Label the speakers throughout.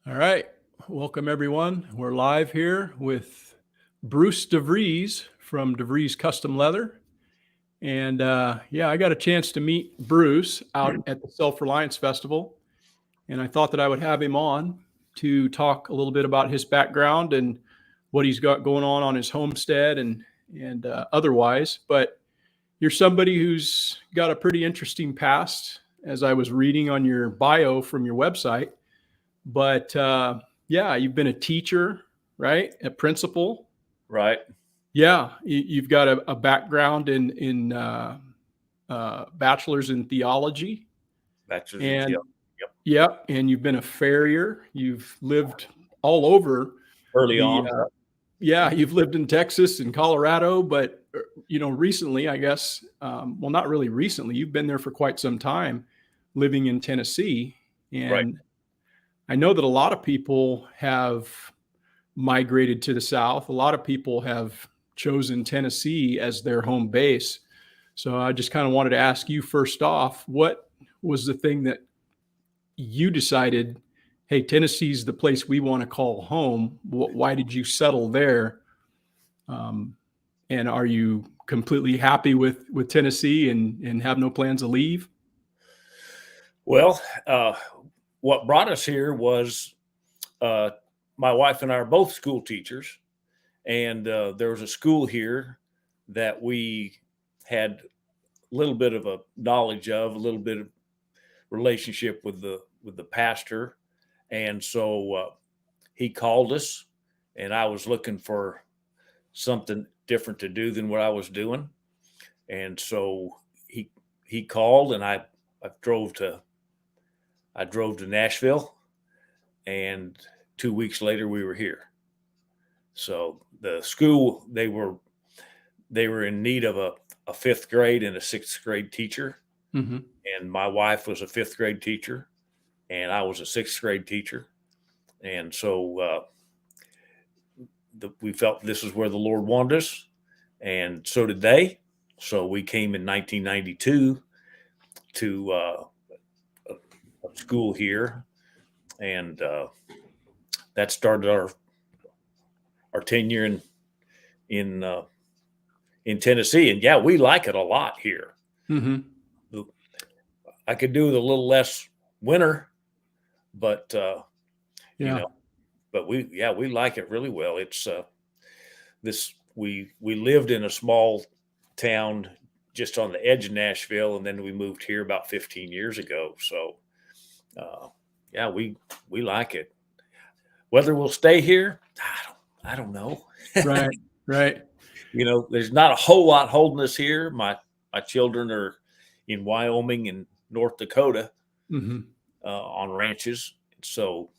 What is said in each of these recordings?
Speaker 1: All right. Welcome, everyone. We're live here with Bruce DeVries from DeVries Custom Leather. And I got a chance to meet Bruce out at the Self-Reliance Festival. And I thought that I would have him on to talk a little bit about his background and what he's got going on his homestead and otherwise. But you're somebody who's got a pretty interesting past, as I was reading on your bio from your website. But you've been a teacher, right? A principal.
Speaker 2: Right.
Speaker 1: Yeah, you've got a background in bachelor's in theology,
Speaker 2: Bachelor's in
Speaker 1: and
Speaker 2: Teal. Yep.
Speaker 1: and you've been a farrier. You've lived all over
Speaker 2: Early
Speaker 1: the.
Speaker 2: on.
Speaker 1: You've lived in Texas and Colorado, but recently, I guess. Well, not really recently. You've been there for quite some time, living in Tennessee, and
Speaker 2: Right.
Speaker 1: I know that a lot of people have migrated to the South. A lot of people have chosen Tennessee as their home base. So I just kind of wanted to ask you first off, what was the thing that you decided, hey, Tennessee's the place we want to call home? Why did you settle there? And are you completely happy with Tennessee and have no plans to leave?
Speaker 2: Well, what brought us here was my wife and I are both school teachers, and there was a school here that we had a little bit of a knowledge of, a little bit of relationship with the pastor, and so he called us, and I was looking for something different to do than what I was doing, and so he called, and I drove to Nashville, and 2 weeks later we were here. So the school, they were in need of a fifth grade and a sixth grade teacher.
Speaker 1: Mm-hmm.
Speaker 2: And my wife was a fifth grade teacher, and I was a sixth grade teacher. And so we felt this is where the Lord wanted us, and so did they. So we came in 1992 to a school here, and that started our tenure in Tennessee. And yeah, we like it a lot here.
Speaker 1: Mm-hmm.
Speaker 2: I could do with a little less winter, but but we like it really well. It's we lived in a small town just on the edge of Nashville, and then we moved here about 15 years ago. So we like it. Whether we'll stay here, I don't know.
Speaker 1: Right.
Speaker 2: There's not a whole lot holding us here. My children are in Wyoming and North Dakota
Speaker 1: Mm-hmm.
Speaker 2: On ranches, so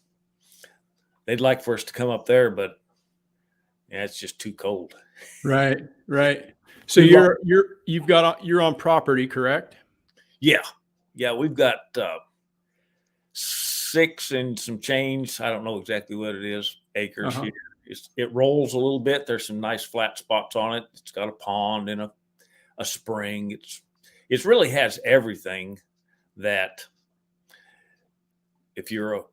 Speaker 2: they'd like for us to come up there, but it's just too cold.
Speaker 1: Right. So you're on property, correct?
Speaker 2: Yeah, we've got 6 and some change. I don't know exactly what it is, acres here. It rolls a little bit. There's some nice flat spots on it. It's got a pond and a spring. It really has everything that, if you're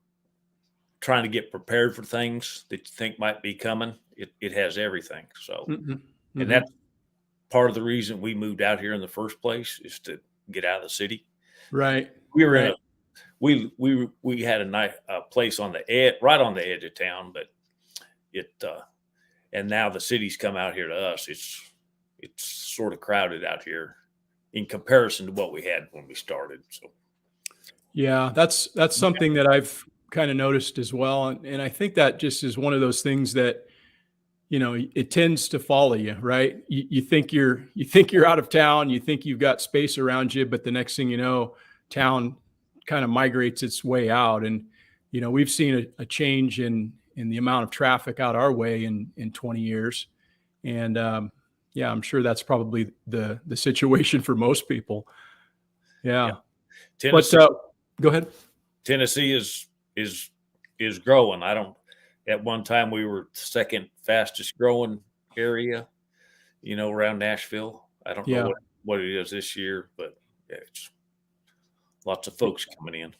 Speaker 2: trying to get prepared for things that you think might be coming, it has everything. So,
Speaker 1: Mm-hmm.
Speaker 2: And that's part of the reason we moved out here in the first place, is to get out of the city.
Speaker 1: Right.
Speaker 2: We were we had a nice place on the edge, right on the edge of town, but and now the city's come out here to us. It's sort of crowded out here in comparison to what we had when we started. So
Speaker 1: yeah, that's something that I've kind of noticed as well, and I think that just is one of those things that it tends to follow you, right? You think you're out of town, you think you've got space around you, but the next thing you know, town kind of migrates its way out, and we've seen a change in the amount of traffic out our way in 20 years, and I'm sure that's probably the situation for most people. Yeah.
Speaker 2: Tennessee,
Speaker 1: Go ahead.
Speaker 2: Tennessee is growing. At one time we were second fastest growing area, around Nashville. I don't know what it is this year, but it's lots of folks coming in.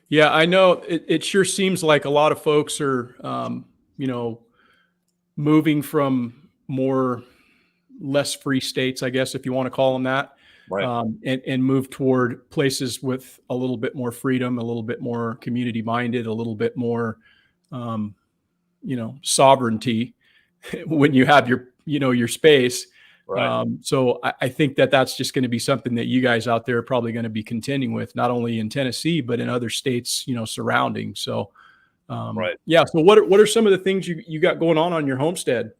Speaker 1: Yeah, I know it sure seems like a lot of folks are, you know, moving from more less free states, I guess, if you want to call them that,
Speaker 2: Right.
Speaker 1: and move toward places with a little bit more freedom, a little bit more community minded, a little bit more, um, sovereignty when you have your space.
Speaker 2: Right.
Speaker 1: So I think that that's just going to be something that you guys out there are probably going to be contending with, not only in Tennessee, but in other states, surrounding. So,
Speaker 2: Right.
Speaker 1: yeah. So what are some of the things you got going on your homestead?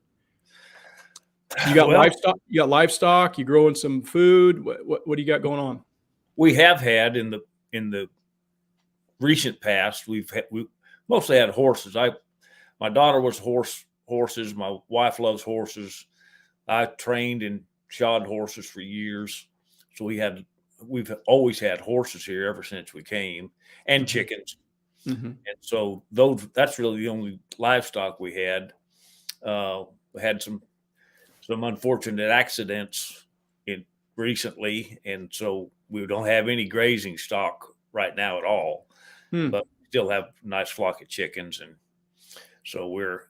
Speaker 1: You got
Speaker 2: Well,
Speaker 1: livestock. You got livestock. You growing some food. What do you got going on?
Speaker 2: we have had in the recent past, we mostly had horses. My daughter was horses. My wife loves horses. I trained and shod horses for years. So we've always had horses here ever since we came, and chickens.
Speaker 1: Mm-hmm.
Speaker 2: And so that's really the only livestock we had. We had some unfortunate accidents in recently, and so we don't have any grazing stock right now at all.
Speaker 1: Hmm.
Speaker 2: But we still have a nice flock of chickens, and so we're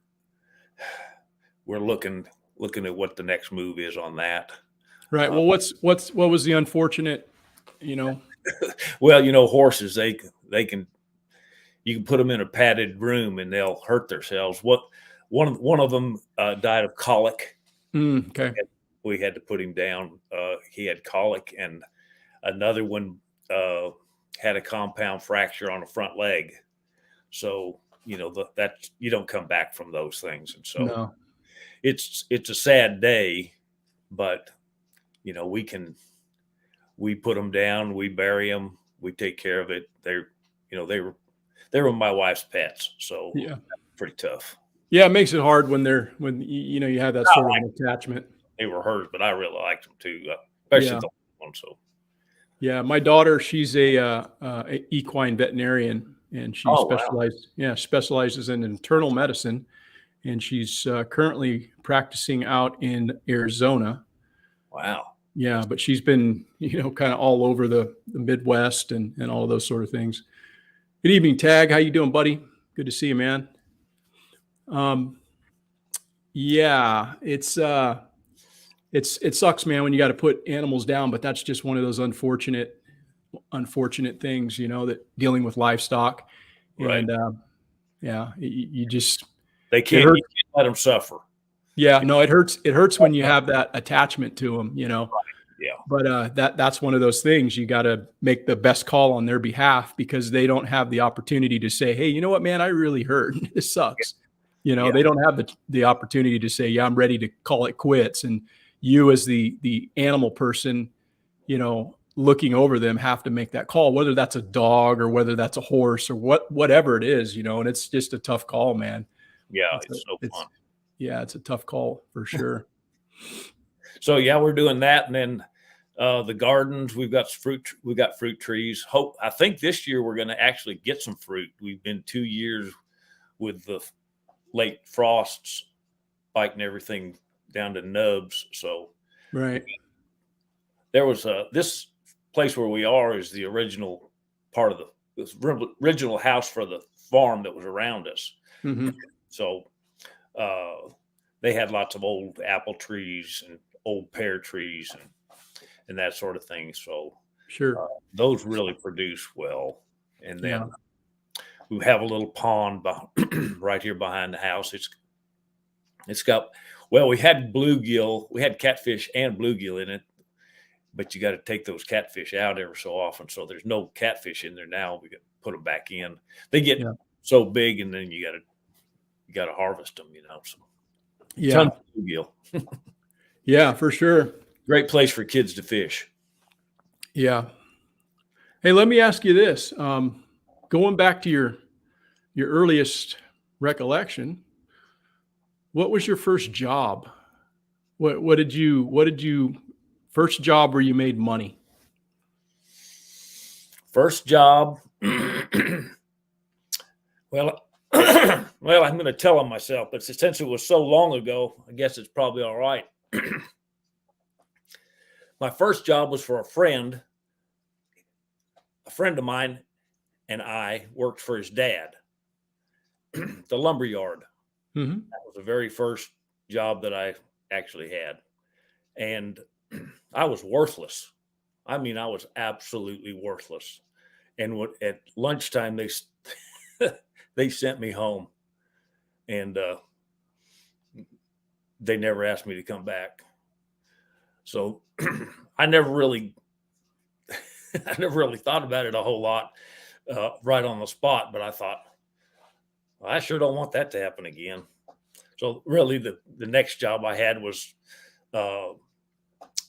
Speaker 2: looking at what the next move is on that.
Speaker 1: Right.
Speaker 2: Uh,
Speaker 1: Well, what was the unfortunate? You know.
Speaker 2: well, horses they can you can put them in a padded room and they'll hurt themselves. One of them died of colic.
Speaker 1: Okay.
Speaker 2: We had to put him down. He had colic, and another one had a compound fracture on a front leg. So that you don't come back from those things, and so
Speaker 1: No.
Speaker 2: it's a sad day, but we put them down, we bury them, we take care of it. They were my wife's pets, so
Speaker 1: Yeah.
Speaker 2: pretty tough.
Speaker 1: Yeah. It makes it hard when you have that
Speaker 2: I
Speaker 1: sort of
Speaker 2: like
Speaker 1: an attachment.
Speaker 2: They were hers, but I really liked them too, especially
Speaker 1: Yeah.
Speaker 2: the one. So
Speaker 1: Yeah. My daughter, she's a equine veterinarian, and she
Speaker 2: oh wow,
Speaker 1: specializes in internal medicine, and she's currently practicing out in Arizona.
Speaker 2: wow.
Speaker 1: Yeah, but she's been, kind of all over the Midwest and all of those sort of things. Good evening, Tag. How you doing, buddy? Good to see you, man. Um, yeah, it sucks, man, when you got to put animals down, but that's just one of those unfortunate things, that dealing with livestock,
Speaker 2: Right.
Speaker 1: and yeah, you just
Speaker 2: They
Speaker 1: it
Speaker 2: can't. You
Speaker 1: hurts.
Speaker 2: can't let them suffer.
Speaker 1: Yeah, no, it hurts. It hurts when you have that attachment to them.
Speaker 2: Yeah.
Speaker 1: But that's one of those things you got to make the best call on their behalf, because they don't have the opportunity to say, "Hey, you know what, man, I really hurt. This sucks."
Speaker 2: Yeah.
Speaker 1: They don't have the opportunity to say, "Yeah, I'm ready to call it quits." And you, as the animal person, looking over them, have to make that call, whether that's a dog or whether that's a horse or whatever it is. And it's just a tough call, man.
Speaker 2: Yeah.
Speaker 1: It's a,
Speaker 2: It's so
Speaker 1: it's
Speaker 2: fun.
Speaker 1: yeah, it's a tough call for sure.
Speaker 2: So yeah, we're doing that, and then the gardens. We've got fruit. We've got fruit trees. I think this year we're going to actually get some fruit. We've been 2 years with the late frosts biting everything down to nubs. So
Speaker 1: Right.
Speaker 2: there was this place where we are is the original part of this original house for the farm that was around us.
Speaker 1: Hmm.
Speaker 2: So they had lots of old apple trees and old pear trees and that sort of thing. So
Speaker 1: Sure.
Speaker 2: those really produce well. And then
Speaker 1: Yeah.
Speaker 2: we have a little pond right here behind the house. It's got we had bluegill, we had catfish and bluegill in it, but you got to take those catfish out every so often. So there's no catfish in there now. We got to put them back in. They get
Speaker 1: Yeah.
Speaker 2: so big, and then you got to harvest them. So
Speaker 1: Yeah.
Speaker 2: tons of bluegill.
Speaker 1: Yeah, for sure.
Speaker 2: Great place for kids to fish.
Speaker 1: Yeah. Hey, let me ask you this. Going back to your earliest recollection, what was your first job? What did you first job where you made money?
Speaker 2: First job. Well, well, I'm going to tell on myself, but since it was so long ago, I guess it's probably all right. My first job was for a friend of mine. and I worked for his dad, the lumber yard.
Speaker 1: Mm-hmm.
Speaker 2: That was the very first job that I actually had. And I was worthless. I mean, I was absolutely worthless. And at lunchtime, they sent me home, and they never asked me to come back. So I never really, I never really thought about it a whole lot right on the spot. But I thought, well, I sure don't want that to happen again. So really, the next job I had was uh,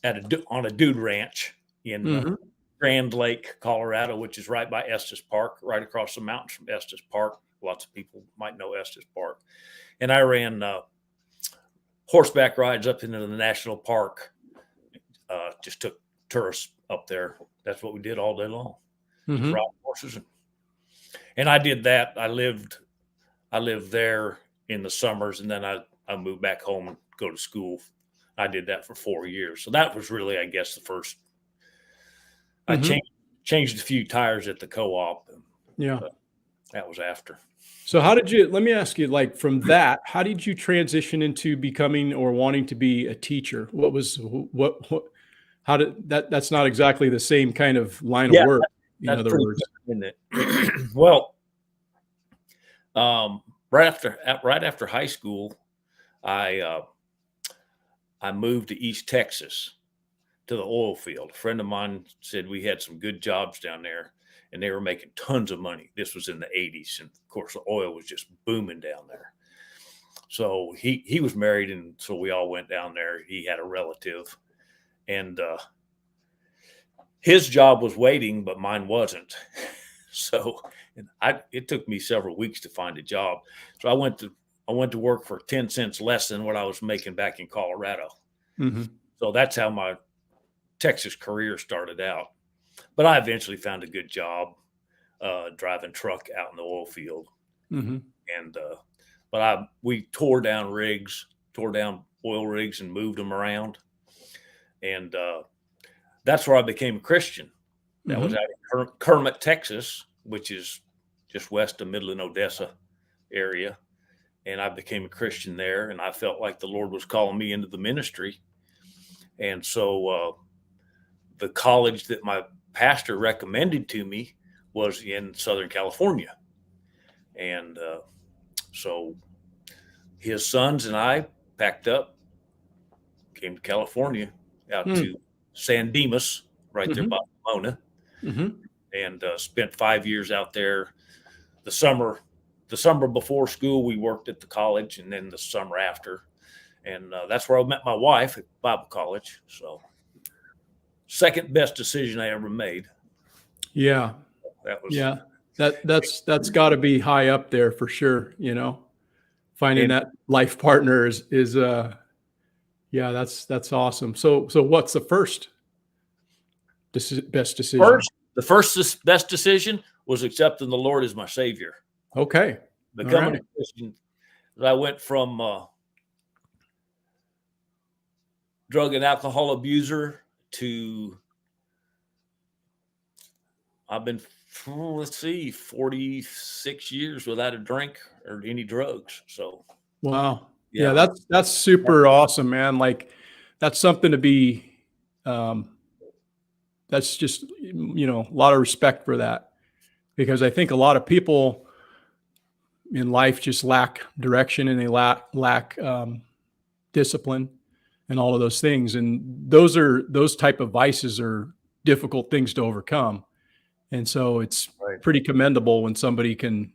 Speaker 2: on a dude ranch in
Speaker 1: Mm-hmm.
Speaker 2: Grand Lake, Colorado, which is right by Estes Park, right across the mountains from Estes Park. Lots of people might know Estes Park. And I ran horseback rides up into the national park. Just took tourists up there. That's what we did all day long. Just
Speaker 1: Mm-hmm.
Speaker 2: ride horses. And I did that. I lived there in the summers, and then I moved back home and go to school. I did that for 4 years. So that was really, I guess, the first. I
Speaker 1: Mm-hmm.
Speaker 2: changed a few tires at the co-op.
Speaker 1: Yeah.
Speaker 2: That was after.
Speaker 1: So let me ask you, like from that, how did you transition into becoming or wanting to be a teacher? How did that's not exactly the same kind of line of
Speaker 2: Yeah,
Speaker 1: work, in
Speaker 2: that's
Speaker 1: other
Speaker 2: pretty
Speaker 1: words.
Speaker 2: good, isn't it? Well, right after high school, I I moved to East Texas to the oil field. A friend of mine said we had some good jobs down there, and they were making tons of money. This was in the 80s, and of course, the oil was just booming down there. So he was married, and so we all went down there. He had a relative, and his job was waiting, but mine wasn't. So it took me several weeks to find a job. So I went to work for 10 cents less than what I was making back in Colorado.
Speaker 1: Mm-hmm.
Speaker 2: So that's how my Texas career started out. But I eventually found a good job driving truck out in the oil field.
Speaker 1: Mm-hmm.
Speaker 2: And but we tore down oil rigs, and moved them around. And that's where I became a Christian. That was
Speaker 1: Mm-hmm.
Speaker 2: out in Kermit, Texas, which is just west of Midland, Odessa area. And I became a Christian there, and I felt like the Lord was calling me into the ministry. And so the college that my pastor recommended to me was in Southern California. And so his sons and I packed up, came to California, out
Speaker 1: Mm-hmm.
Speaker 2: to San Dimas, right there by Pomona,
Speaker 1: Mm-hmm.
Speaker 2: and spent 5 years out there. The summer before school, we worked at the college, and then the summer after. And that's where I met my wife, at Bible college. So second best decision I ever made.
Speaker 1: Yeah.
Speaker 2: That was,
Speaker 1: Yeah. That's got to be high up there for sure. Finding
Speaker 2: and
Speaker 1: that life partner is yeah, that's awesome. So what's the first best decision?
Speaker 2: the first best decision was accepting the Lord as my Savior.
Speaker 1: Okay.
Speaker 2: Becoming
Speaker 1: right.
Speaker 2: a Christian. I went from drug and alcohol abuser to I've been, let's see, 46 years without a drink or any drugs. So
Speaker 1: Wow. Yeah,
Speaker 2: yeah,
Speaker 1: that's super awesome, man. Like that's something to be um that's just a lot of respect for that because I think a lot of people in life just lack direction and they lack discipline and all of those things. And those type of vices are difficult things to overcome. And so it's
Speaker 2: right.
Speaker 1: pretty commendable when somebody can,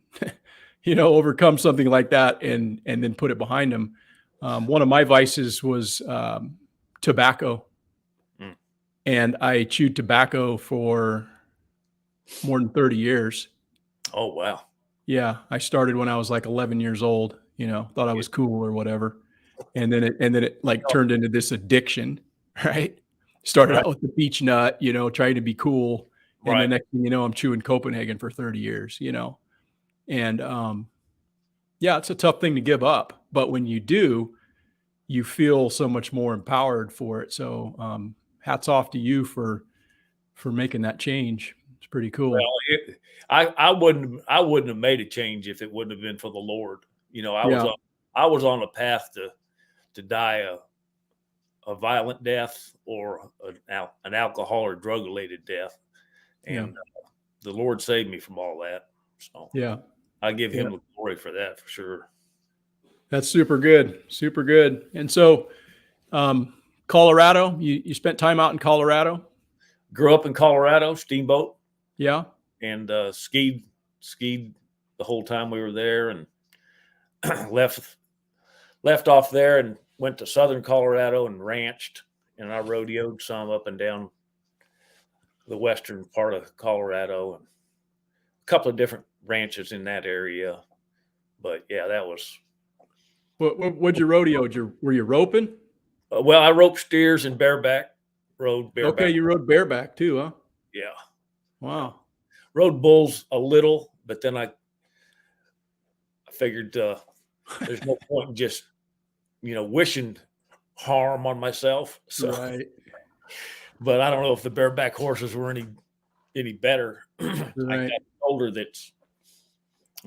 Speaker 1: overcome something like that and then put it behind them. One of my vices was tobacco,
Speaker 2: Mm.
Speaker 1: and I chewed tobacco for more than 30 years.
Speaker 2: Oh, wow.
Speaker 1: Yeah, I started when I was like 11 years old. Thought I
Speaker 2: Yeah.
Speaker 1: was cool or whatever, and then it like turned into this addiction, right? Started
Speaker 2: Right.
Speaker 1: out with the beech nut, trying to be cool, and the
Speaker 2: Right.
Speaker 1: next thing you know, I'm chewing Copenhagen for 30 years, and yeah, it's a tough thing to give up, but when you do, you feel so much more empowered for it. So, hats off to you for making that change. It's pretty
Speaker 2: Well,
Speaker 1: cool.
Speaker 2: I wouldn't have made a change if it wouldn't have been for the Lord.
Speaker 1: Yeah.
Speaker 2: I was on a path to die a violent death or an alcohol or drug related death,
Speaker 1: Yeah.
Speaker 2: and the Lord saved me from all that. So
Speaker 1: Yeah.
Speaker 2: I give
Speaker 1: Yeah.
Speaker 2: Him the glory for that for sure.
Speaker 1: That's super good. Super good. And so, Colorado, you spent time out in Colorado?
Speaker 2: Grew up in Colorado, Steamboat,
Speaker 1: Yeah.
Speaker 2: and skied the whole time we were there, and left off there and went to southern Colorado and ranched, and I rodeoed some up and down the western part of Colorado and a couple of different ranches in that area. But yeah, that was
Speaker 1: What'd you rodeo? Were you roping?
Speaker 2: well. I roped steers and rode
Speaker 1: Okay,
Speaker 2: bareback.
Speaker 1: you rode bareback too, huh?
Speaker 2: Yeah, yeah.
Speaker 1: Wow.
Speaker 2: Rode bulls a little, but then I figured there's no point in just wishing harm on myself. So,
Speaker 1: Right.
Speaker 2: but I don't know if the bareback horses were any better. I
Speaker 1: Right.
Speaker 2: got older. I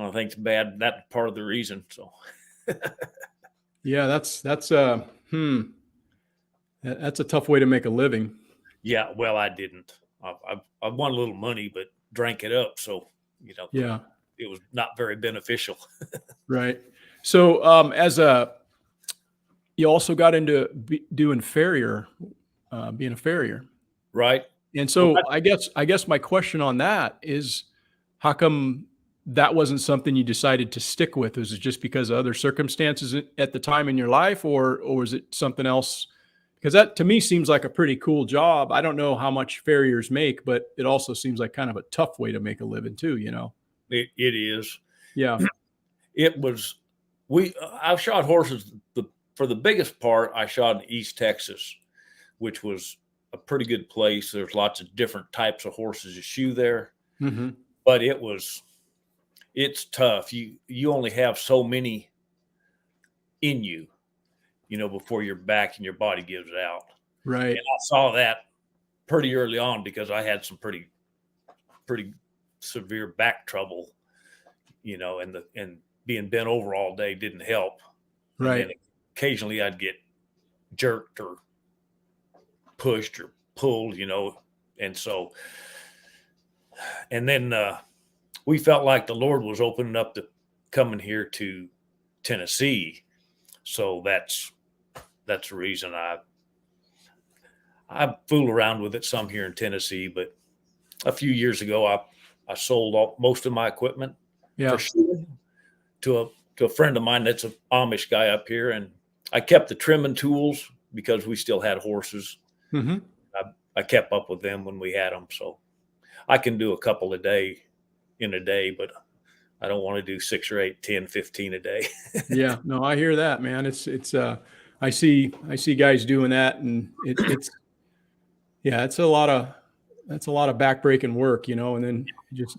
Speaker 2: don't think it's bad. That's part of the reason. So
Speaker 1: Yeah, that's that's a tough way to make a living.
Speaker 2: yeah, well, I didn't. I won a little money, but drank it up. So
Speaker 1: Yeah.
Speaker 2: it was not very beneficial.
Speaker 1: Right. So, you also got into doing being a farrier.
Speaker 2: Right.
Speaker 1: And
Speaker 2: Well,
Speaker 1: so I guess my question on that is, how come that wasn't something you decided to stick with? Was it just because of other circumstances at the time in your life, or was it something else? Because that to me seems like a pretty cool job. I don't know how much farriers make, but it also seems like kind of a tough way to make a living too, you know?
Speaker 2: it is.
Speaker 1: Yeah.
Speaker 2: It was. I've shot horses. For the biggest part, I shot in East Texas, which was a pretty good place. There's lots of different types of horses to shoe there,
Speaker 1: Hmm.
Speaker 2: but it's tough. You only have so many in you, before your back and your body gives out.
Speaker 1: Right.
Speaker 2: And I saw that pretty early on because I had some pretty severe back trouble, and being bent over all day didn't help. And then
Speaker 1: Right.
Speaker 2: occasionally I'd get jerked or pushed or pulled, and so and then we felt like the Lord was opening up to coming here to Tennessee. So that's the reason I fool around with it some here in Tennessee. But a few years ago, I sold most of my equipment for
Speaker 1: Yeah.
Speaker 2: shooting to a friend of mine that's an Amish guy up here, and I kept the trimming tools because we still had horses.
Speaker 1: Hmm.
Speaker 2: I kept up with them when we had them, so I can do a couple in a day, but I don't want to do 6 or 8, 10, 15 a day.
Speaker 1: Yeah. No, I hear that, man. I see guys doing that, and it's yeah, that's a lot of backbreaking work, and then just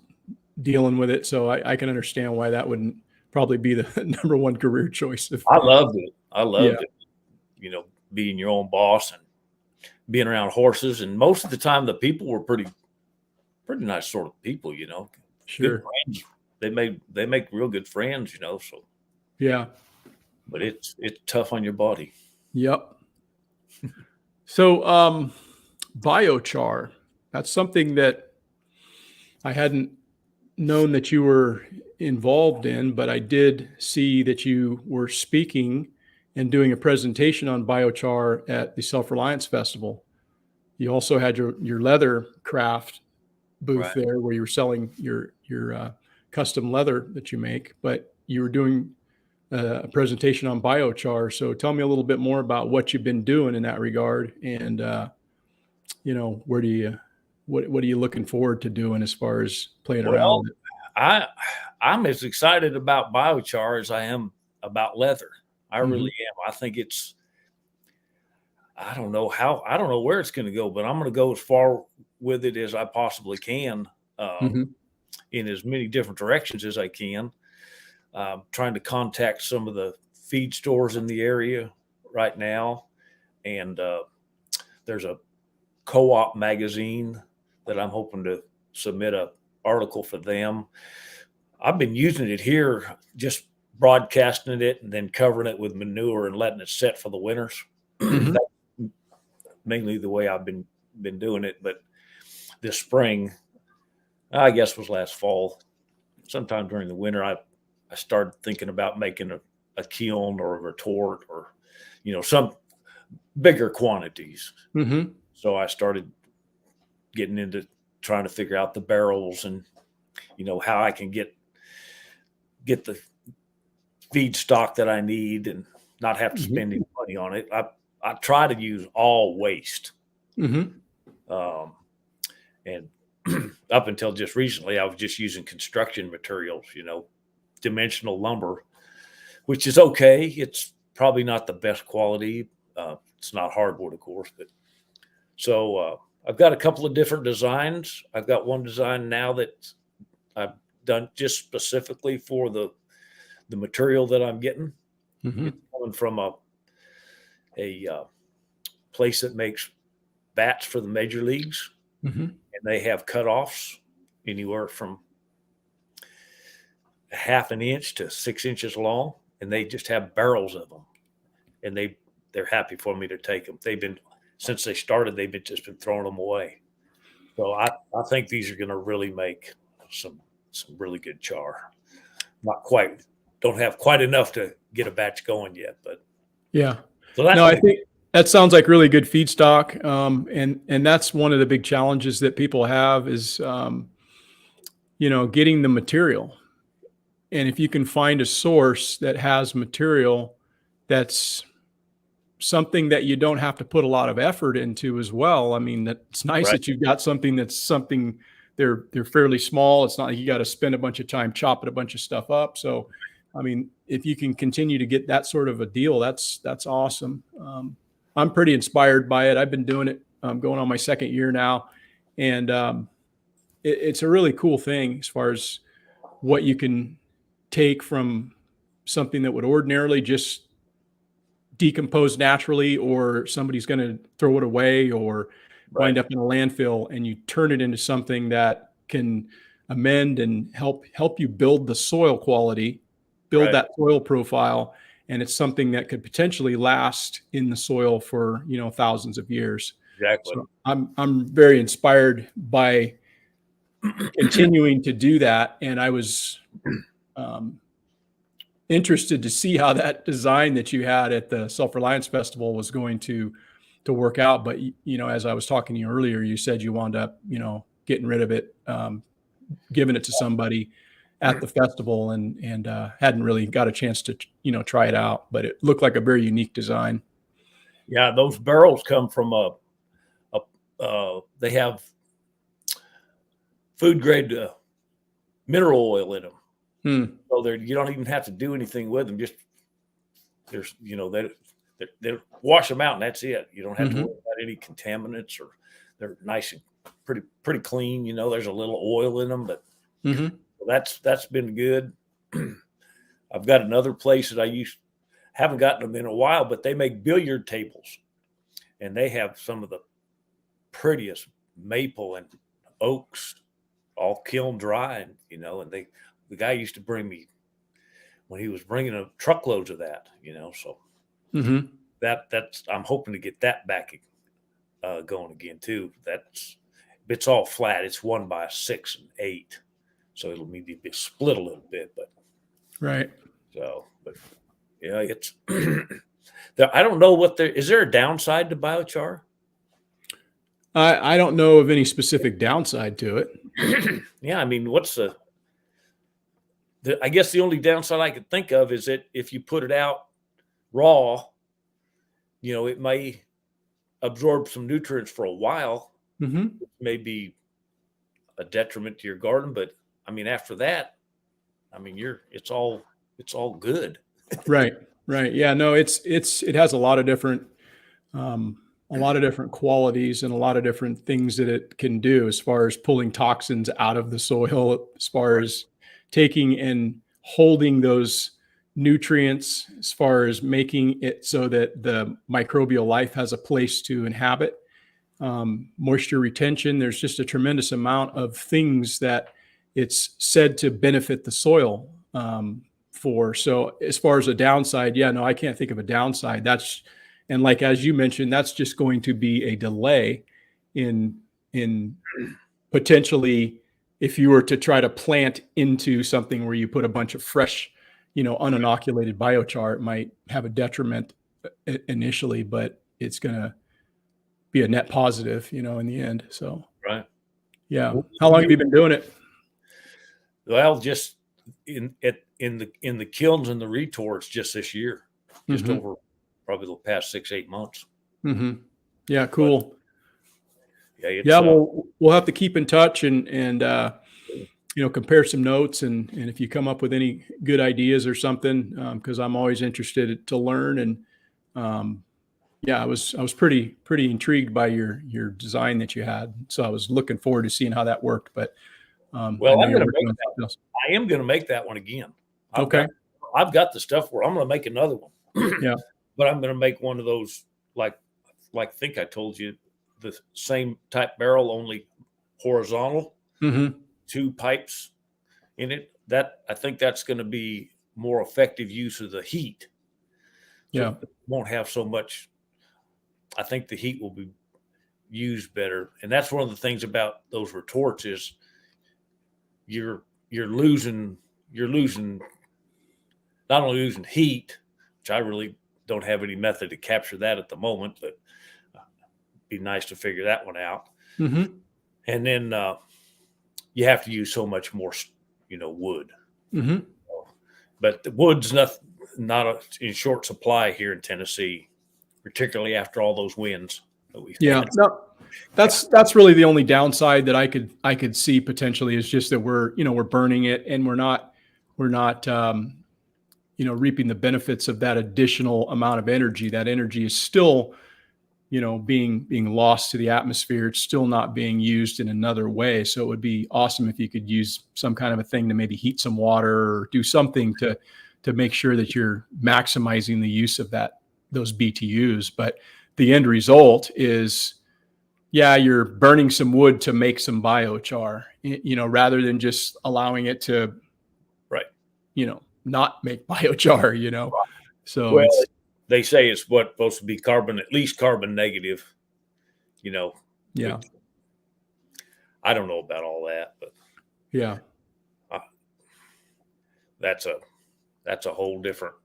Speaker 1: dealing with it. So I can understand why that wouldn't probably be the number one career choice. If
Speaker 2: I loved it. I
Speaker 1: Yeah.
Speaker 2: loved it. Being your own boss and being around horses. And most of the time, the people were pretty nice sort of people. Good
Speaker 1: Sure.
Speaker 2: friends. They make real good friends. So,
Speaker 1: Yeah.
Speaker 2: but it's tough on your body.
Speaker 1: Yep. So, biochar, that's something that I hadn't known that you were involved in, but I did see that you were speaking and doing a presentation on biochar at the Self-Reliance Festival. You also had your leather craft booth
Speaker 2: Right.
Speaker 1: there where you were selling your custom leather that you make, but you were doing a presentation on biochar. So tell me a little bit more about what you've been doing in that regard, and where do you what are you looking forward to doing as far as playing around
Speaker 2: Well,
Speaker 1: with it?
Speaker 2: I I'm as excited about biochar as I am about leather. I
Speaker 1: Hmm.
Speaker 2: really am. I think I don't know where it's going to go, but I'm going to go as far with it as I possibly can,
Speaker 1: Hmm.
Speaker 2: in as many different directions as I can. Trying to contact some of the feed stores in the area right now, and there's a co-op magazine that I'm hoping to submit a article for them. I've been using it here, just broadcasting it and then covering it with manure and letting it set for the winters.
Speaker 1: Mm-hmm.
Speaker 2: That's mainly the way I've been doing it. But this spring, I guess was last fall, sometime during the winter, I started thinking about making a kiln or a retort or, some bigger quantities.
Speaker 1: Mm-hmm.
Speaker 2: So I started getting into trying to figure out the barrels and, how I can get the feedstock that I need and not have to spend any money on it. I try to use all waste.
Speaker 1: Mm-hmm.
Speaker 2: And up until just recently, I was just using construction materials, dimensional lumber, which is okay. It's probably not the best quality. It's not hardwood, of course, but so I've got a couple of different designs. I've got one design now that I've done just specifically for the material that I'm getting.
Speaker 1: Mm-hmm.
Speaker 2: It's coming from a place that makes bats for the major leagues,
Speaker 1: Mm-hmm.
Speaker 2: and they have cutoffs anywhere from half an inch to 6 inches long, and they just have barrels of them, and they're happy for me to take them. They've been since they started, just been throwing them away. So I think these are going to really make some really good char. Not quite, don't have quite enough to get a batch going yet, but
Speaker 1: Yeah.
Speaker 2: so that's
Speaker 1: No, I think that sounds like really good feedstock. And that's one of the big challenges that people have is, getting the material. And if you can find a source that has material that's something that you don't have to put a lot of effort into as well. I mean, it's nice
Speaker 2: right.
Speaker 1: that you've got something they're fairly small. It's not like you got to spend a bunch of time chopping a bunch of stuff up. So, I mean, if you can continue to get that sort of a deal, that's awesome. I'm pretty inspired by it. I've been doing it. I'm going on my second year now, and it's a really cool thing as far as what you can take from something that would ordinarily just decompose naturally, or somebody's going to throw it away or wind
Speaker 2: Right.
Speaker 1: up in a landfill, and you turn it into something that can amend and help you build the soil quality, build
Speaker 2: Right.
Speaker 1: that soil profile, and it's something that could potentially last in the soil for thousands of years.
Speaker 2: Exactly.
Speaker 1: So I'm very inspired by continuing to do that, and I was um, interested to see how that design that you had at the Self-Reliance Festival was going to work out. But as I was talking to you earlier, you said you wound up getting rid of it, giving it to somebody at the festival, and hadn't really got a chance to try it out. But it looked like a very unique design.
Speaker 2: Yeah, those barrels come from they have food grade mineral oil in them. So you don't even have to do anything with them. Just there's they wash them out and that's it. You don't have to worry about any contaminants, or they're nice and pretty clean. There's a little oil in them, but that's been good. I've got another place that haven't gotten them in a while, but they make billiard tables, and they have some of the prettiest maple and oaks all kiln dry, and the guy used to bring me when he was bringing up truckloads of that, so that's I'm hoping to get that back going again too. It's all flat. It's 1x6 and 8, so it'll maybe be split a little bit, but
Speaker 1: Right.
Speaker 2: so, but yeah, it's I don't know is there a downside to biochar?
Speaker 1: I don't know of any specific downside to it.
Speaker 2: Yeah, I mean, what's I guess the only downside I could think of is that if you put it out raw, it may absorb some nutrients for a while. It may be a detriment to your garden, but I mean, after that, I mean, it's all good.
Speaker 1: Right. Yeah, no, it has a lot of different qualities and a lot of different things that it can do as far as pulling toxins out of the soil, as far as taking and holding those nutrients, as far as making it so that the microbial life has a place to inhabit, moisture retention. There's just a tremendous amount of things that it's said to benefit the soil. So as far as a downside, yeah, no, I can't think of a downside. And like, as you mentioned, that's just going to be a delay in potentially, if you were to try to plant into something where you put a bunch of fresh, uninoculated biochar, it might have a detriment initially, but it's going to be a net positive, in the end. So,
Speaker 2: Right.
Speaker 1: yeah. How long have you been doing it?
Speaker 2: Well, just in the kilns and the retorts just this year, just over probably the past 6-8 months.
Speaker 1: Mm-hmm. Yeah, cool.
Speaker 2: But, yeah,
Speaker 1: yeah. We'll have to keep in touch and compare some notes, and if you come up with any good ideas or something, because I'm always interested to learn. And yeah, I was pretty intrigued by your design that you had, so I was looking forward to seeing how that worked. But
Speaker 2: well,
Speaker 1: I know you're working on
Speaker 2: that.
Speaker 1: something else.
Speaker 2: I am going to make that one again.
Speaker 1: Okay.
Speaker 2: I've got the stuff where I'm going to make another one.
Speaker 1: Yeah.
Speaker 2: But I'm going to make one of those like I think I told you, the same type barrel, only horizontal,
Speaker 1: Mm-hmm.
Speaker 2: 2 pipes in it. That I think that's going to be more effective use of the heat. So
Speaker 1: Yeah.
Speaker 2: it won't have so much. I think the heat will be used better, and that's one of the things about those retorts is you're losing not only losing heat, which I really don't have any method to capture that at the moment, but it'd be nice to figure that one out.
Speaker 1: Mm-hmm.
Speaker 2: And then you have to use so much more, wood.
Speaker 1: Mm-hmm.
Speaker 2: But the wood's not in short supply here in Tennessee, particularly after all those winds that we've
Speaker 1: Yeah.
Speaker 2: had.
Speaker 1: No, that's really the only downside that I could see potentially, is just that we're burning it, and we're not reaping the benefits of that additional amount of energy. That energy is still, being lost to the atmosphere. It's still not being used in another way. So it would be awesome if you could use some kind of a thing to maybe heat some water or do something to make sure that you're maximizing the use of those BTUs. But the end result is, yeah, you're burning some wood to make some biochar, rather than just allowing it to,
Speaker 2: Right.
Speaker 1: not make biochar, So
Speaker 2: Well,
Speaker 1: it's,
Speaker 2: they say it's supposed to be at least carbon negative,
Speaker 1: yeah,
Speaker 2: which I don't know about all that, but
Speaker 1: yeah,
Speaker 2: that's a whole different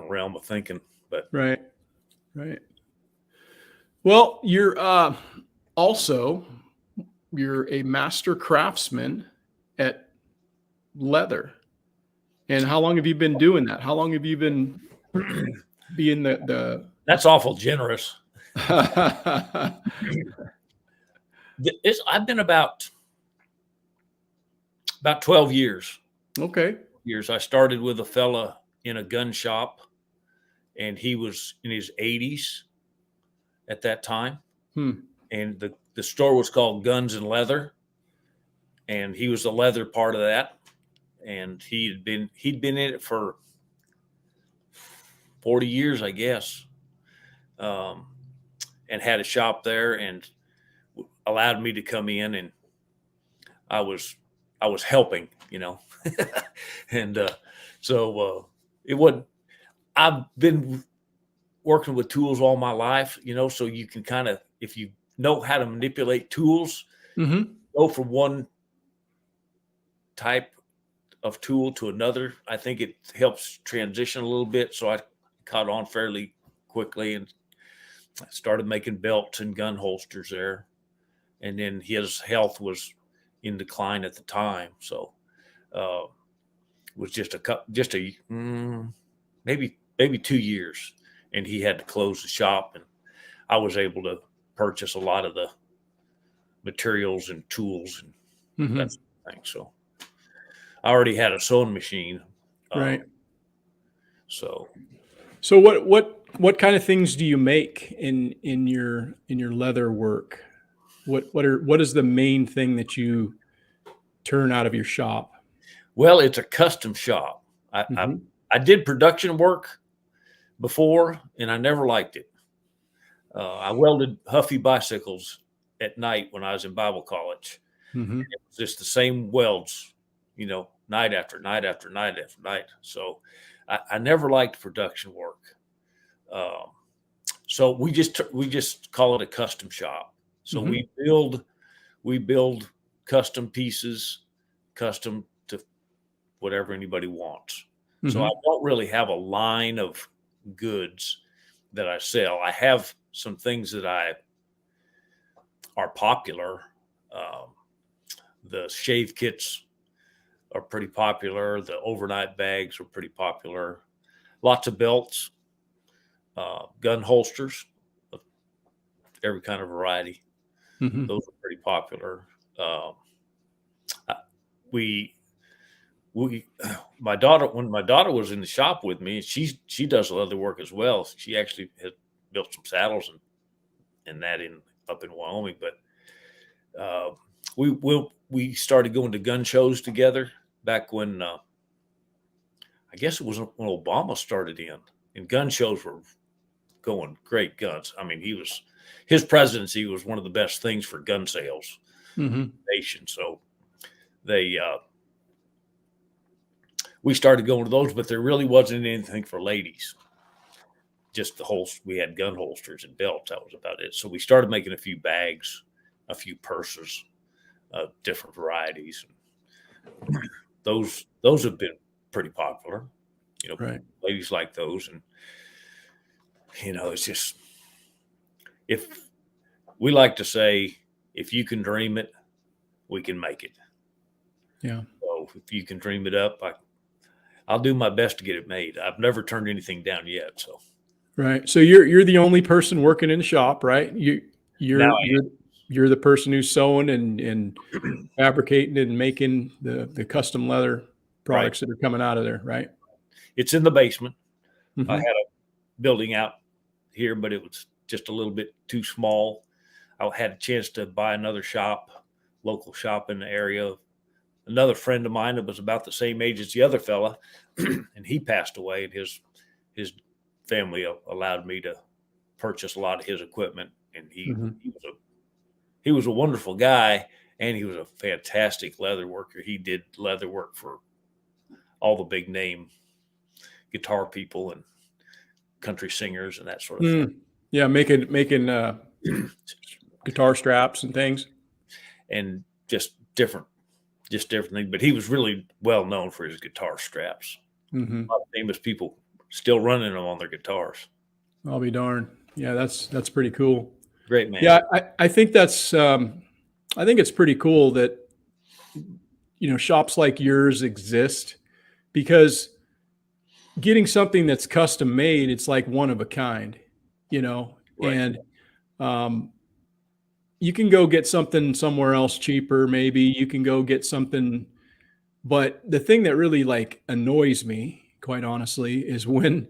Speaker 2: realm of thinking. But
Speaker 1: right. Well, you're a master craftsman at leather. And how long have you been doing that? How long have you been being the
Speaker 2: that's awful generous.
Speaker 1: the
Speaker 2: I've been about 12 years.
Speaker 1: Okay.
Speaker 2: I started with a fella in a gun shop, and he was in his 80s at that time. And the store was called Guns and Leather, and he was the leather part of that. And he'd been in it for 40 years, I guess, and had a shop there, and allowed me to come in, and I was helping, and so it wasn't. I've been working with tools all my life, so you can kind of, if you know how to manipulate tools, go from one type of tool to another. I think it helps transition a little bit. So I caught on fairly quickly and started making belts and gun holsters there. And then his health was in decline at the time. So it was maybe 2 years, and he had to close the shop, and I was able to purchase a lot of the materials and tools and that sort of thing. So I already had a sewing machine.
Speaker 1: Right.
Speaker 2: So
Speaker 1: what kind of things do you make in your leather work? What is the main thing that you turn out of your shop?
Speaker 2: Well, it's a custom shop. I did production work before, and I never liked it. I welded Huffy bicycles at night when I was in Bible college.
Speaker 1: Mm-hmm.
Speaker 2: It was just the same welds, night after night after night after night. So I never liked production work. Um, so we just call it a custom shop. So
Speaker 1: Mm-hmm.
Speaker 2: we build custom pieces, custom to whatever anybody wants. So I
Speaker 1: Mm-hmm.
Speaker 2: don't really have a line of goods that I sell. I have some things that are popular. Um, the shave kits are pretty popular. The overnight bags are pretty popular. Lots of belts, gun holsters of every kind of variety.
Speaker 1: Mm-hmm.
Speaker 2: Those are pretty popular. Um, we we my daughter when my daughter was in the shop with me, she does leather work as well. She actually has built some saddles and that in up in Wyoming. But we started going to gun shows together back when I guess it was when Obama started in, and gun shows were going great guns. I mean, his presidency was one of the best things for gun sales
Speaker 1: Mm-hmm.
Speaker 2: in the nation. So they we started going to those, but there really wasn't anything for ladies. Just we had gun holsters and belts. That was about it. So we started making a few bags, a few purses, different varieties. Those have been pretty popular.
Speaker 1: Right.
Speaker 2: Ladies like those, and it's just, if we like to say, if you can dream it, we can make it.
Speaker 1: Yeah.
Speaker 2: So if you can dream it up, I'll do my best to get it made. I've never turned anything down yet. So
Speaker 1: Right. So you're the only person working in the shop, right?
Speaker 2: now
Speaker 1: You're the person who's sewing and fabricating and making the custom leather
Speaker 2: right.
Speaker 1: products that are coming out of there, right?
Speaker 2: It's in the basement. I
Speaker 1: Mm-hmm.
Speaker 2: had a building out here, but it was just a little bit too small. I had a chance to buy another local shop in the area. Another friend of mine that was about the same age as the other fella, and he passed away, and his family allowed me to purchase a lot of his equipment. And
Speaker 1: Mm-hmm.
Speaker 2: he was a wonderful guy, and he was a fantastic leather worker. He did leather work for all the big name guitar people and country singers and that sort of thing.
Speaker 1: Yeah, making guitar straps and things.
Speaker 2: And just different things. But he was really well known for his guitar straps.
Speaker 1: Mm-hmm.
Speaker 2: A lot of famous people still running them on their guitars.
Speaker 1: I'll be darned. Yeah, that's pretty cool.
Speaker 2: Great man.
Speaker 1: Yeah, I think that's I think it's pretty cool that shops like yours exist, because getting something that's custom made, it's like one of a kind,
Speaker 2: Right.
Speaker 1: and you can go get something somewhere else cheaper. Maybe you can go get something, but the thing that really like annoys me, quite honestly, is when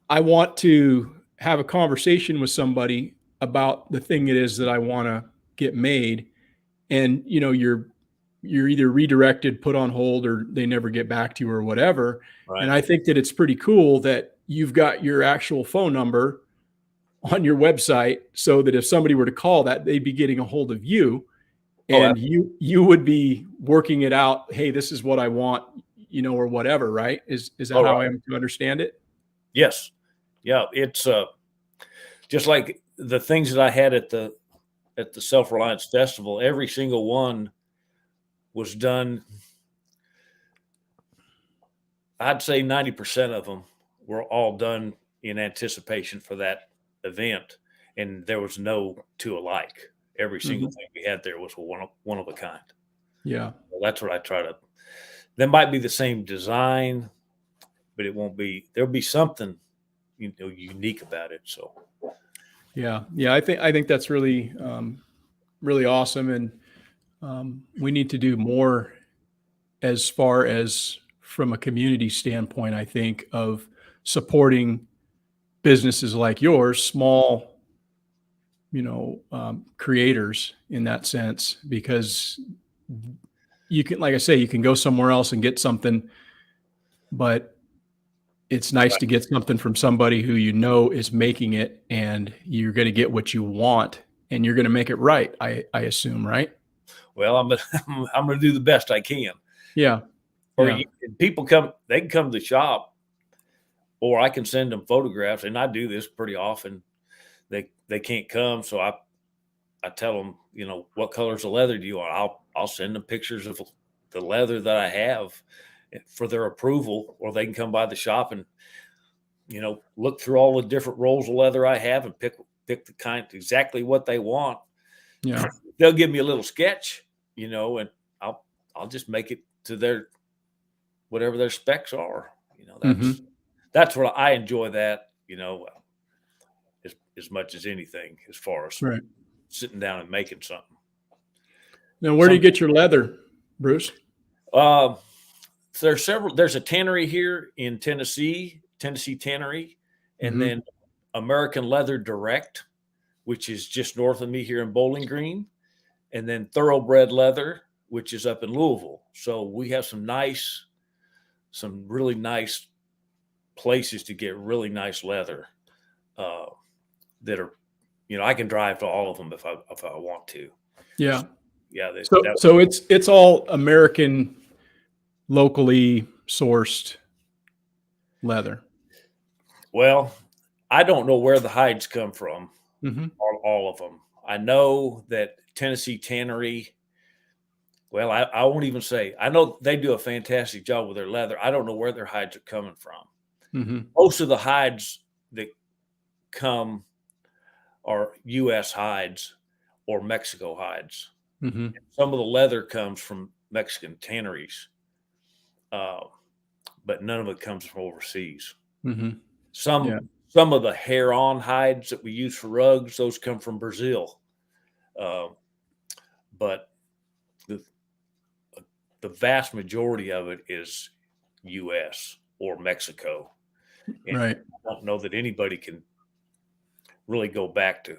Speaker 1: I want to have a conversation with somebody about the thing it is that I want to get made, and you're either redirected, put on hold, or they never get back to you or whatever.
Speaker 2: Right.
Speaker 1: And I think that it's pretty cool that you've got your actual phone number on your website, so that if somebody were to call that, they'd be getting a hold of you, and you would be working it out. Hey, this is what I want, or whatever, right? Is that how I am to understand it?
Speaker 2: Yes. Yeah. It's just like the things that I had at the Self-Reliance Festival. Every single one was done. I'd say 90% of them were all done in anticipation for that event, and there was no two alike. Every single thing we had there was one of a kind.
Speaker 1: Yeah.
Speaker 2: Well, that's what I try to. There might be the same design, but it won't be. There'll be something unique about it. So
Speaker 1: Yeah. I think that's really really awesome, and we need to do more as far as from a community standpoint. I think of supporting businesses like yours, small creators in that sense, because you can, like I say, you can go somewhere else and get something, but it's nice to get something from somebody who is making it, and you're going to get what you want, and you're going to make it right. I assume, right?
Speaker 2: Well, I'm going to do the best I can.
Speaker 1: Yeah.
Speaker 2: Or
Speaker 1: Yeah.
Speaker 2: people they can come to the shop, or I can send them photographs, and I do this pretty often. They can't come, so I tell them, what colors of leather do you want? I'll send them pictures of the leather that I have for their approval, or they can come by the shop and look through all the different rolls of leather I have and pick the kind exactly what they want.
Speaker 1: Yeah.
Speaker 2: They'll give me a little sketch, and I'll just make it to their whatever their specs are. That's what I enjoy, that as much as anything, as far as
Speaker 1: Right.
Speaker 2: sitting down and making something.
Speaker 1: Now, where do you get your leather, Bruce?
Speaker 2: There's several. There's a tannery here in Tennessee Tannery, and then American Leather Direct, which is just north of me here in Bowling Green, and then Thoroughbred Leather, which is up in Louisville. So we have some really nice places to get really nice leather that are, I can drive to all of them if I want to.
Speaker 1: Yeah.
Speaker 2: Yeah.
Speaker 1: So it's all American, locally sourced leather.
Speaker 2: Well, I don't know where the hides come from. All of them. I know that Tennessee Tannery, well, I won't even say. I know they do a fantastic job with their leather. I don't know where their hides are coming from. Most of the hides that come are U.S. hides or Mexico hides. Some of the leather comes from Mexican tanneries, but none of it comes from overseas. Some of the hair-on hides that we use for rugs, those come from Brazil. But the vast majority of it is U.S. or Mexico. And
Speaker 1: right.
Speaker 2: I don't know that anybody can really go back to.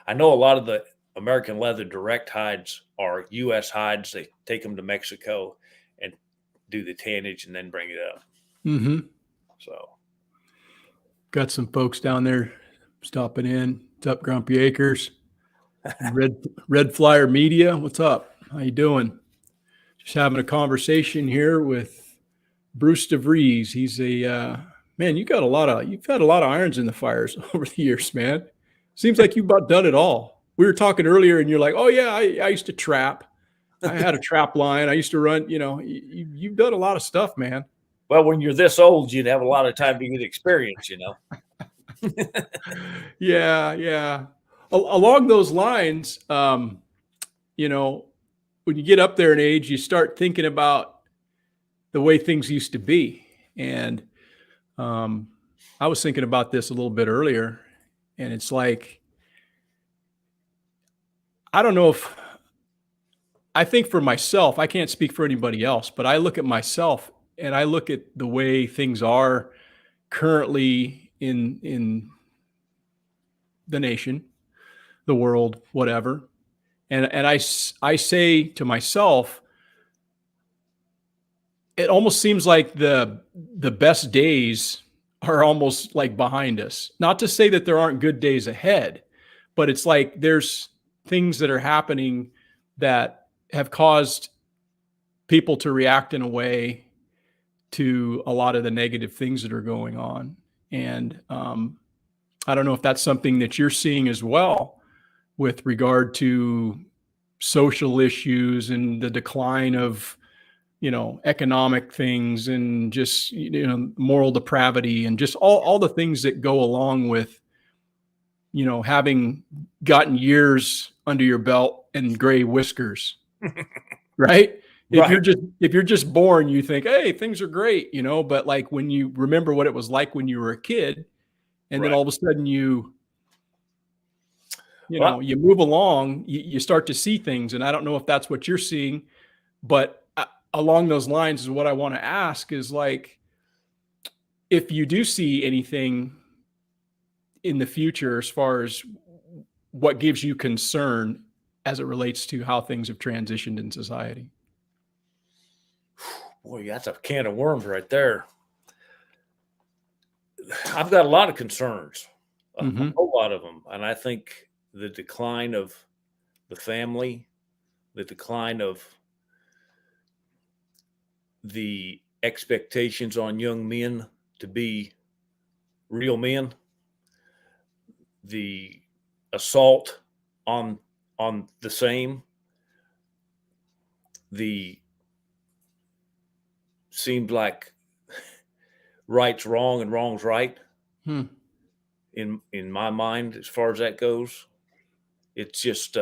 Speaker 2: I know a lot of the American Leather Direct hides are U.S. hides. They take them to Mexico and do the tannage and then bring it up. So,
Speaker 1: got some folks down there stopping in. What's up, Grumpy Acres? Red Flyer Media. What's up? How you doing? Just having a conversation here with Bruce DeVries. He's a man. You've had a lot of irons in the fires over the years, man. Seems like you've about done it all. We were talking earlier, and you're like, "Oh yeah, I used to trap. I had a trap line. I used to run. You've done a lot of stuff, man."
Speaker 2: Well, when you're this old, you'd have a lot of time to get experience,
Speaker 1: Yeah. Along those lines, when you get up there in age, you start thinking about the way things used to be. And I was thinking about this a little bit earlier, and it's like, I don't know if I think for myself, I can't speak for anybody else, but I look at myself and I look at the way things are currently in the nation, the world, whatever. And I say to myself, it almost seems like the best days are almost like behind us. Not to say that there aren't good days ahead, but it's like there's things that are happening that have caused people to react in a way to a lot of the negative things that are going on. And I don't know if that's something that you're seeing as well with regard to social issues and the decline of economic things and just moral depravity and just all the things that go along with having gotten years under your belt and gray whiskers. Right? If you're just born, you think, hey, things are great, but like when you remember what it was like when you were a kid, and then all of a sudden you move along, you start to see things. And I don't know if that's what you're seeing, but along those lines is what I want to ask is like, if you do see anything in the future as far as what gives you concern as it relates to how things have transitioned in society.
Speaker 2: Boy, that's a can of worms right there. I've got a lot of concerns, a whole lot of them. And I think the decline of the family, the decline of the expectations on young men to be real men, the assault on the same, the seemed like right's wrong and wrong's right. In my mind, as far as that goes, it's just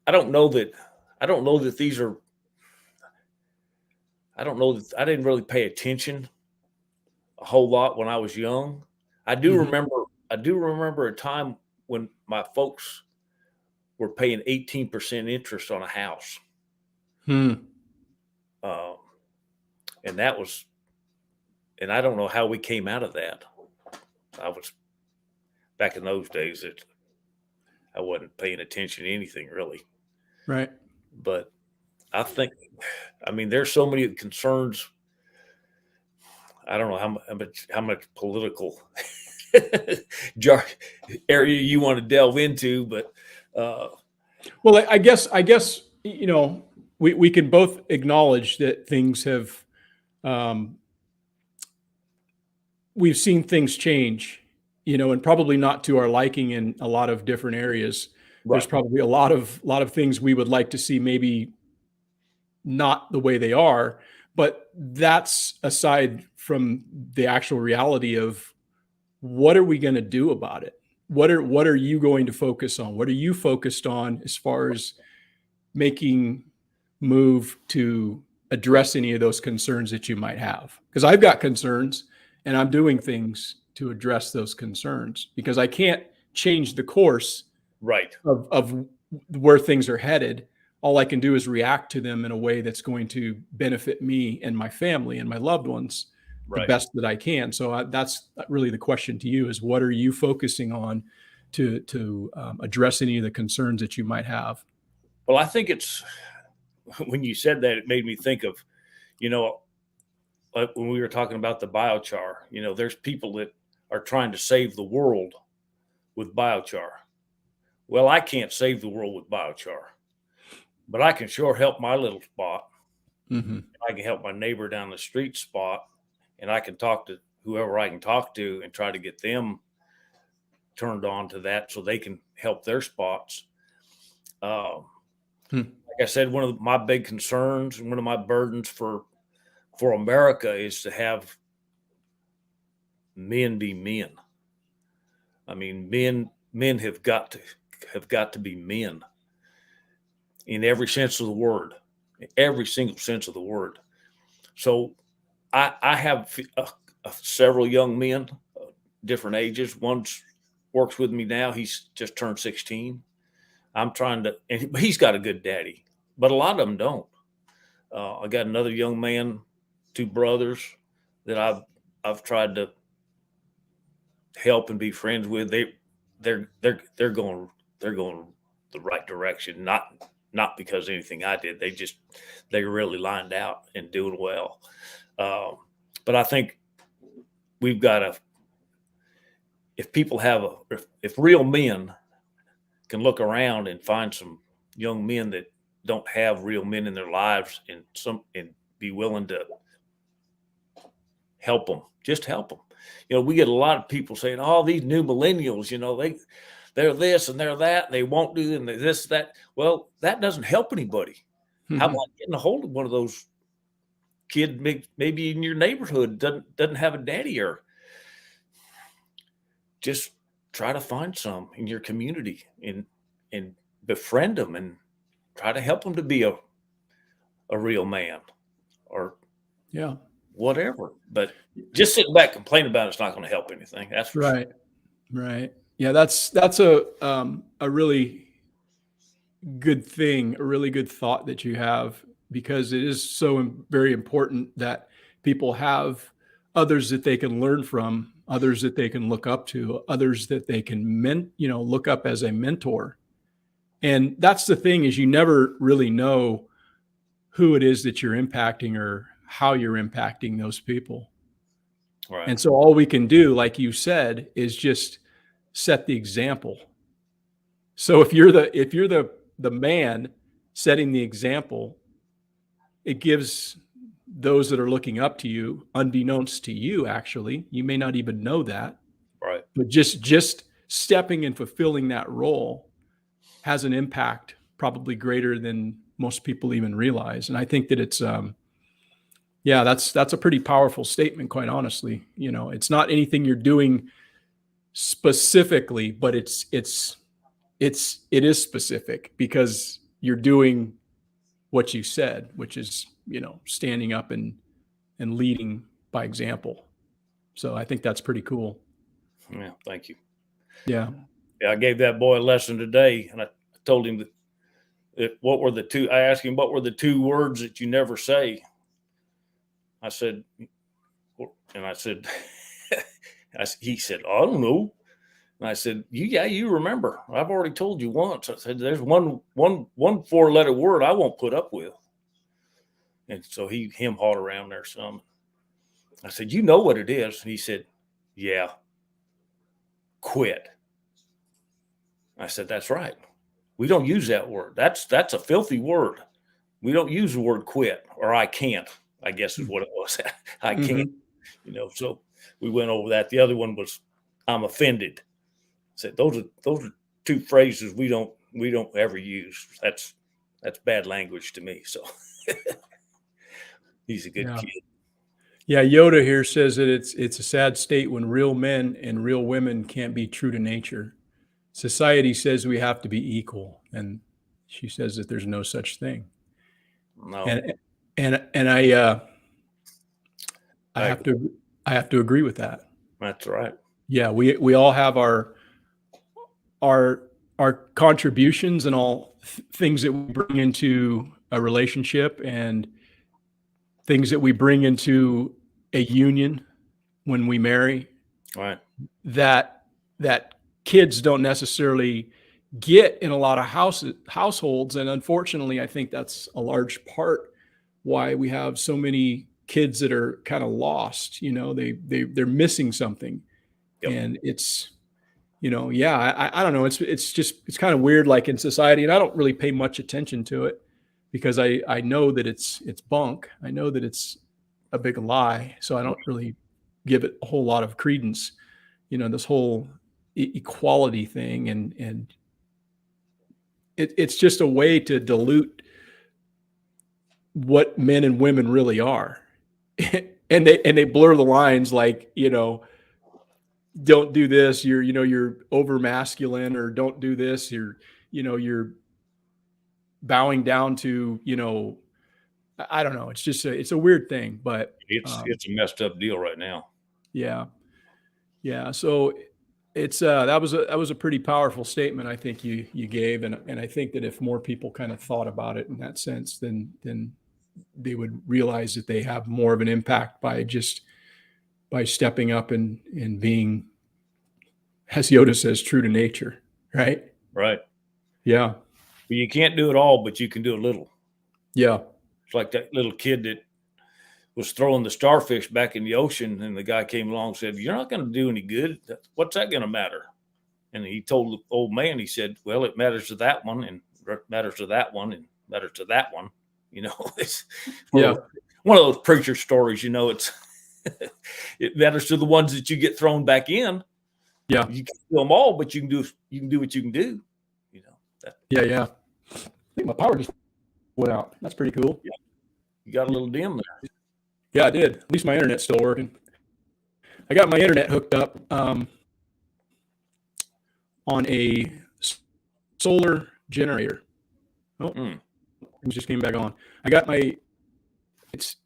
Speaker 2: I don't know that these are. I don't know that I didn't really pay attention a whole lot when I was young. I do remember a time when my folks were paying 18% interest on a house. And that was, and I don't know how we came out of that. I was back in those days that I wasn't paying attention to anything really.
Speaker 1: Right.
Speaker 2: But I think, I mean, there's so many concerns. I don't know how much political area you want to delve into, but
Speaker 1: well, I guess we can both acknowledge that things have we've seen things change, and probably not to our liking in a lot of different areas.
Speaker 2: Right.
Speaker 1: There's probably a lot of things we would like to see maybe not the way they are, but that's aside from the actual reality of what are we going to do about it? What are you going to focus on? What are you focused on as far as making move to address any of those concerns that you might have? Because I've got concerns and I'm doing things to address those concerns because I can't change the course
Speaker 2: right
Speaker 1: of where things are headed. All I can do is react to them in a way that's going to benefit me and my family and my loved ones the best that I can. So that's really the question to you: is what are you focusing on to address any of the concerns that you might have?
Speaker 2: Well, I think it's when you said that, it made me think of, like when we were talking about the biochar. There's people that are trying to save the world with biochar. Well, I can't save the world with biochar, but I can sure help my little spot.
Speaker 1: Mm-hmm.
Speaker 2: I can help my neighbor down the street spot, and I can talk to whoever I can talk to and try to get them turned on to that so they can help their spots. Like I said, one of my big concerns and one of my burdens for America is to have men be men. I mean, men have got to be men in every sense of the word, every single sense of the word. So I have several young men, different ages. One's works with me now. He's just turned 16. I'm trying to, and he's got a good daddy, but a lot of them don't. I got another young man, 2 brothers that I've tried to help and be friends with. They're going the right direction. Not because of anything I did. They really lined out and doing well. But I think we've got to, if real men can look around and find some young men that don't have real men in their lives and be willing to help them, just help them. We get a lot of people saying, "Oh, these new millennials, they're this and they're that, and they won't do and this, that." Well, that doesn't help anybody.
Speaker 1: Mm-hmm.
Speaker 2: How about getting a hold of one of those kids, maybe in your neighborhood, doesn't have a daddy, or just try to find some in your community and befriend them and try to help them to be a real man or whatever. But just sitting back complaining about it's not going to help anything. That's for
Speaker 1: right. Sure. Right. Yeah, that's a really good thing, a really good thought that you have, because it is so very important that people have others that they can learn from, others that they can look up to, others that they can look up as a mentor. And that's the thing, is you never really know who it is that you're impacting or how you're impacting those people.
Speaker 2: Right.
Speaker 1: And so all we can do, like you said, is just set the example. So if you're the the man setting the example, it gives those that are looking up to you, unbeknownst to you, actually, you may not even know that,
Speaker 2: Right.
Speaker 1: but just stepping and fulfilling that role has an impact probably greater than most people even realize. And I think that it's, that's a pretty powerful statement, quite honestly. You know, it's not anything you're doing specifically, but it is specific because you're doing what you said, which is, you know, standing up and leading by example. So I think that's pretty cool.
Speaker 2: Yeah. Thank you.
Speaker 1: Yeah.
Speaker 2: Yeah. I gave that boy a lesson today, and I told him that I asked him, what were the 2 words that you never say? I said, he said, I don't know. And I said, you remember, I've already told you once. I said, there's one 4-letter word I won't put up with. And so he hawed around there some. I said, you know what it is? And he said, yeah, quit. I said, that's right. We don't use that word. That's a filthy word. We don't use the word quit, or I can't, I guess is what it was. I can't, you know, so we went over that. The other one was, I'm offended. I said, those are 2 phrases we don't ever use. That's bad language to me. So he's a good kid.
Speaker 1: Yeah, Yoda here says that it's a sad state when real men and real women can't be true to nature. Society says we have to be equal, and she says that there's no such thing.
Speaker 2: No.
Speaker 1: And I have to agree with that.
Speaker 2: That's right.
Speaker 1: Yeah, we all have our contributions and all things that we bring into a relationship and things that we bring into a union when we marry,
Speaker 2: right,
Speaker 1: that kids don't necessarily get in a lot of households. And unfortunately, I think that's a large part why we have so many kids that are kind of lost. You know, they're missing something.
Speaker 2: Yep.
Speaker 1: And it's, you know, I don't know. It's kind of weird, like in society, and I don't really pay much attention to it because I know that it's bunk. I know that it's a big lie. So I don't really give it a whole lot of credence, you know, this whole equality thing. And it's just a way to dilute what men and women really are. and they blur the lines, like, you know, don't do this, you're over masculine, or don't do this, you're bowing down to, you know, I don't know. It's just it's a weird thing, but
Speaker 2: it's a messed up deal right now.
Speaker 1: Yeah. So it's that was a pretty powerful statement, I think you gave, and I think that if more people kind of thought about it in that sense, then they would realize that they have more of an impact by stepping up and being, as Yoda says, true to nature. Right.
Speaker 2: Right.
Speaker 1: Yeah.
Speaker 2: Well, you can't do it all, but you can do a little.
Speaker 1: Yeah.
Speaker 2: It's like that little kid that was throwing the starfish back in the ocean, and the guy came along and said, "You're not going to do any good. What's that going to matter?" And he told the old man, he said, "Well, it matters to that one, and matters to that one, and matters to that one." You know, it's one of those preacher stories. You know, it's it matters to the ones that you get thrown back in.
Speaker 1: Yeah,
Speaker 2: you can do them all, but you can do what you can do. You know.
Speaker 1: Yeah. I think my power just went out. That's pretty cool.
Speaker 2: Yeah. You got a little dim there.
Speaker 1: Yeah, I did. At least my internet's still working. I got my internet hooked up on a solar generator. Oh, it just came back on. I got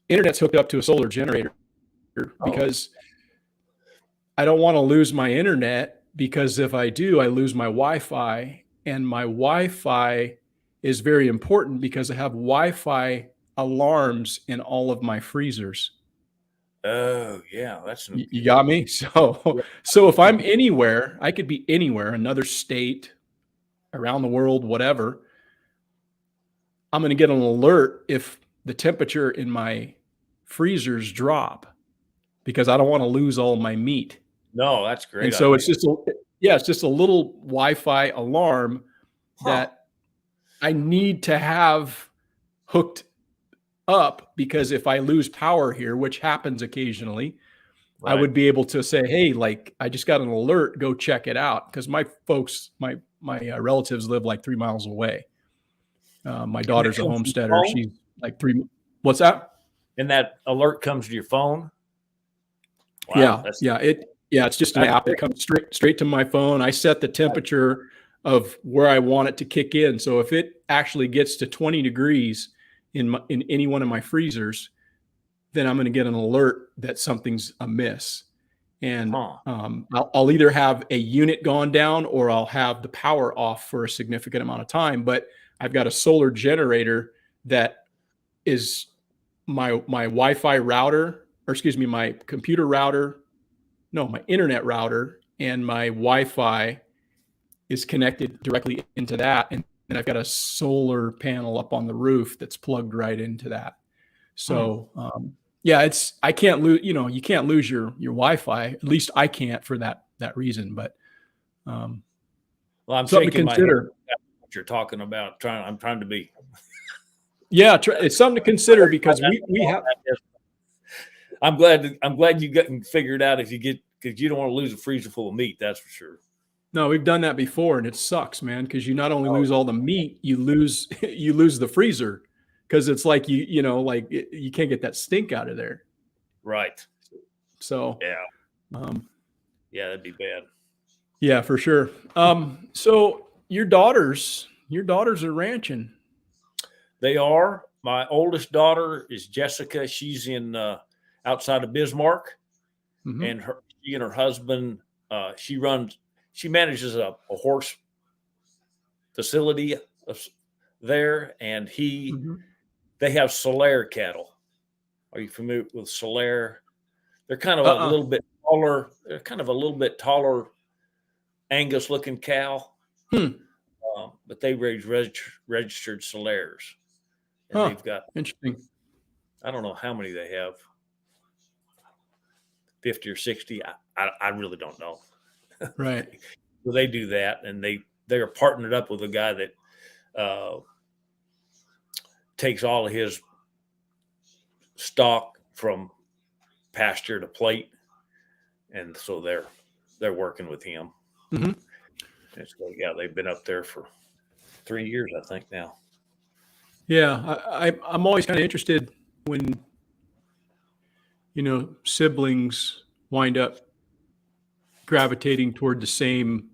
Speaker 1: internet's hooked up to a solar generator because I don't want to lose my internet, because if I do, I lose my Wi-Fi, and my Wi-Fi is very important because I have Wi-Fi alarms in all of my freezers.
Speaker 2: Oh yeah,
Speaker 1: you got me. So if I'm anywhere, I could be anywhere, another state, around the world, whatever, I'm going to get an alert if the temperature in my freezers drop, because I don't want to lose all my meat.
Speaker 2: No, that's great.
Speaker 1: And so it's just a little Wi-Fi alarm that I need to have hooked up, because if I lose power here, which happens occasionally, I
Speaker 2: Right.
Speaker 1: would be able to say, hey, like, I just got an alert, go check it out. Because my folks, my relatives live like 3 miles away. My
Speaker 2: And that
Speaker 1: daughter's a
Speaker 2: comes to your
Speaker 1: homesteader.
Speaker 2: phone?
Speaker 1: She's like what's that?
Speaker 2: And that alert comes to your phone? Wow,
Speaker 1: Yeah, it's just an
Speaker 2: that's
Speaker 1: app. It
Speaker 2: great.
Speaker 1: comes straight to my phone. I set the temperature of where I want it to kick in. So if it actually gets to 20 degrees in any one of my freezers, then I'm going to get an alert that something's amiss. And
Speaker 2: Huh.
Speaker 1: I'll either have a unit gone down, or I'll have the power off for a significant amount of time. But I've got a solar generator that is my Wi-Fi router, or excuse me, my computer router, no, my internet router, and my Wi-Fi is connected directly into that. And then I've got a solar panel up on the roof that's plugged right into that.
Speaker 2: Hmm.
Speaker 1: So, yeah, I can't lose, you can't lose your Wi-Fi. At least I can't for that reason. But um,
Speaker 2: Well, I'm
Speaker 1: something to
Speaker 2: shaking my head
Speaker 1: consider.
Speaker 2: at what you're talking about. I'm trying to be.
Speaker 1: Yeah, it's something to consider, because we have.
Speaker 2: I'm glad you got figured out if you get, because you don't want to lose a freezer full of meat. That's for sure.
Speaker 1: No, we've done that before, and it sucks, man, because you not only
Speaker 2: Oh,
Speaker 1: lose all the meat, you lose you lose the freezer, because it's like you can't get that stink out of there.
Speaker 2: right.
Speaker 1: So,
Speaker 2: Yeah.
Speaker 1: um,
Speaker 2: Yeah, that'd be bad.
Speaker 1: yeah, for sure. So your daughters are ranching.
Speaker 2: They are. My oldest daughter is Jessica. She's in outside of Bismarck,
Speaker 1: Mm-hmm.
Speaker 2: and she and her husband. She manages a horse facility there, and
Speaker 1: Mm-hmm.
Speaker 2: they have Solaire cattle. Are you familiar with Solaire? They're kind of a
Speaker 1: Uh-uh.
Speaker 2: little bit taller. They're kind of a little bit taller Angus looking cow,
Speaker 1: Hmm.
Speaker 2: but they raise registered Solaires, and
Speaker 1: Huh.
Speaker 2: they've got,
Speaker 1: Interesting.
Speaker 2: I don't know how many they have, 50 or 60. I really don't know.
Speaker 1: Right.
Speaker 2: So they do that, and they are partnered up with a guy that takes all of his stock from pasture to plate, and so they're working with him.
Speaker 1: Mm-hmm.
Speaker 2: And so yeah, they've been up there for 3 years, I think now.
Speaker 1: Yeah, I'm always kind of interested when siblings wind up gravitating toward the same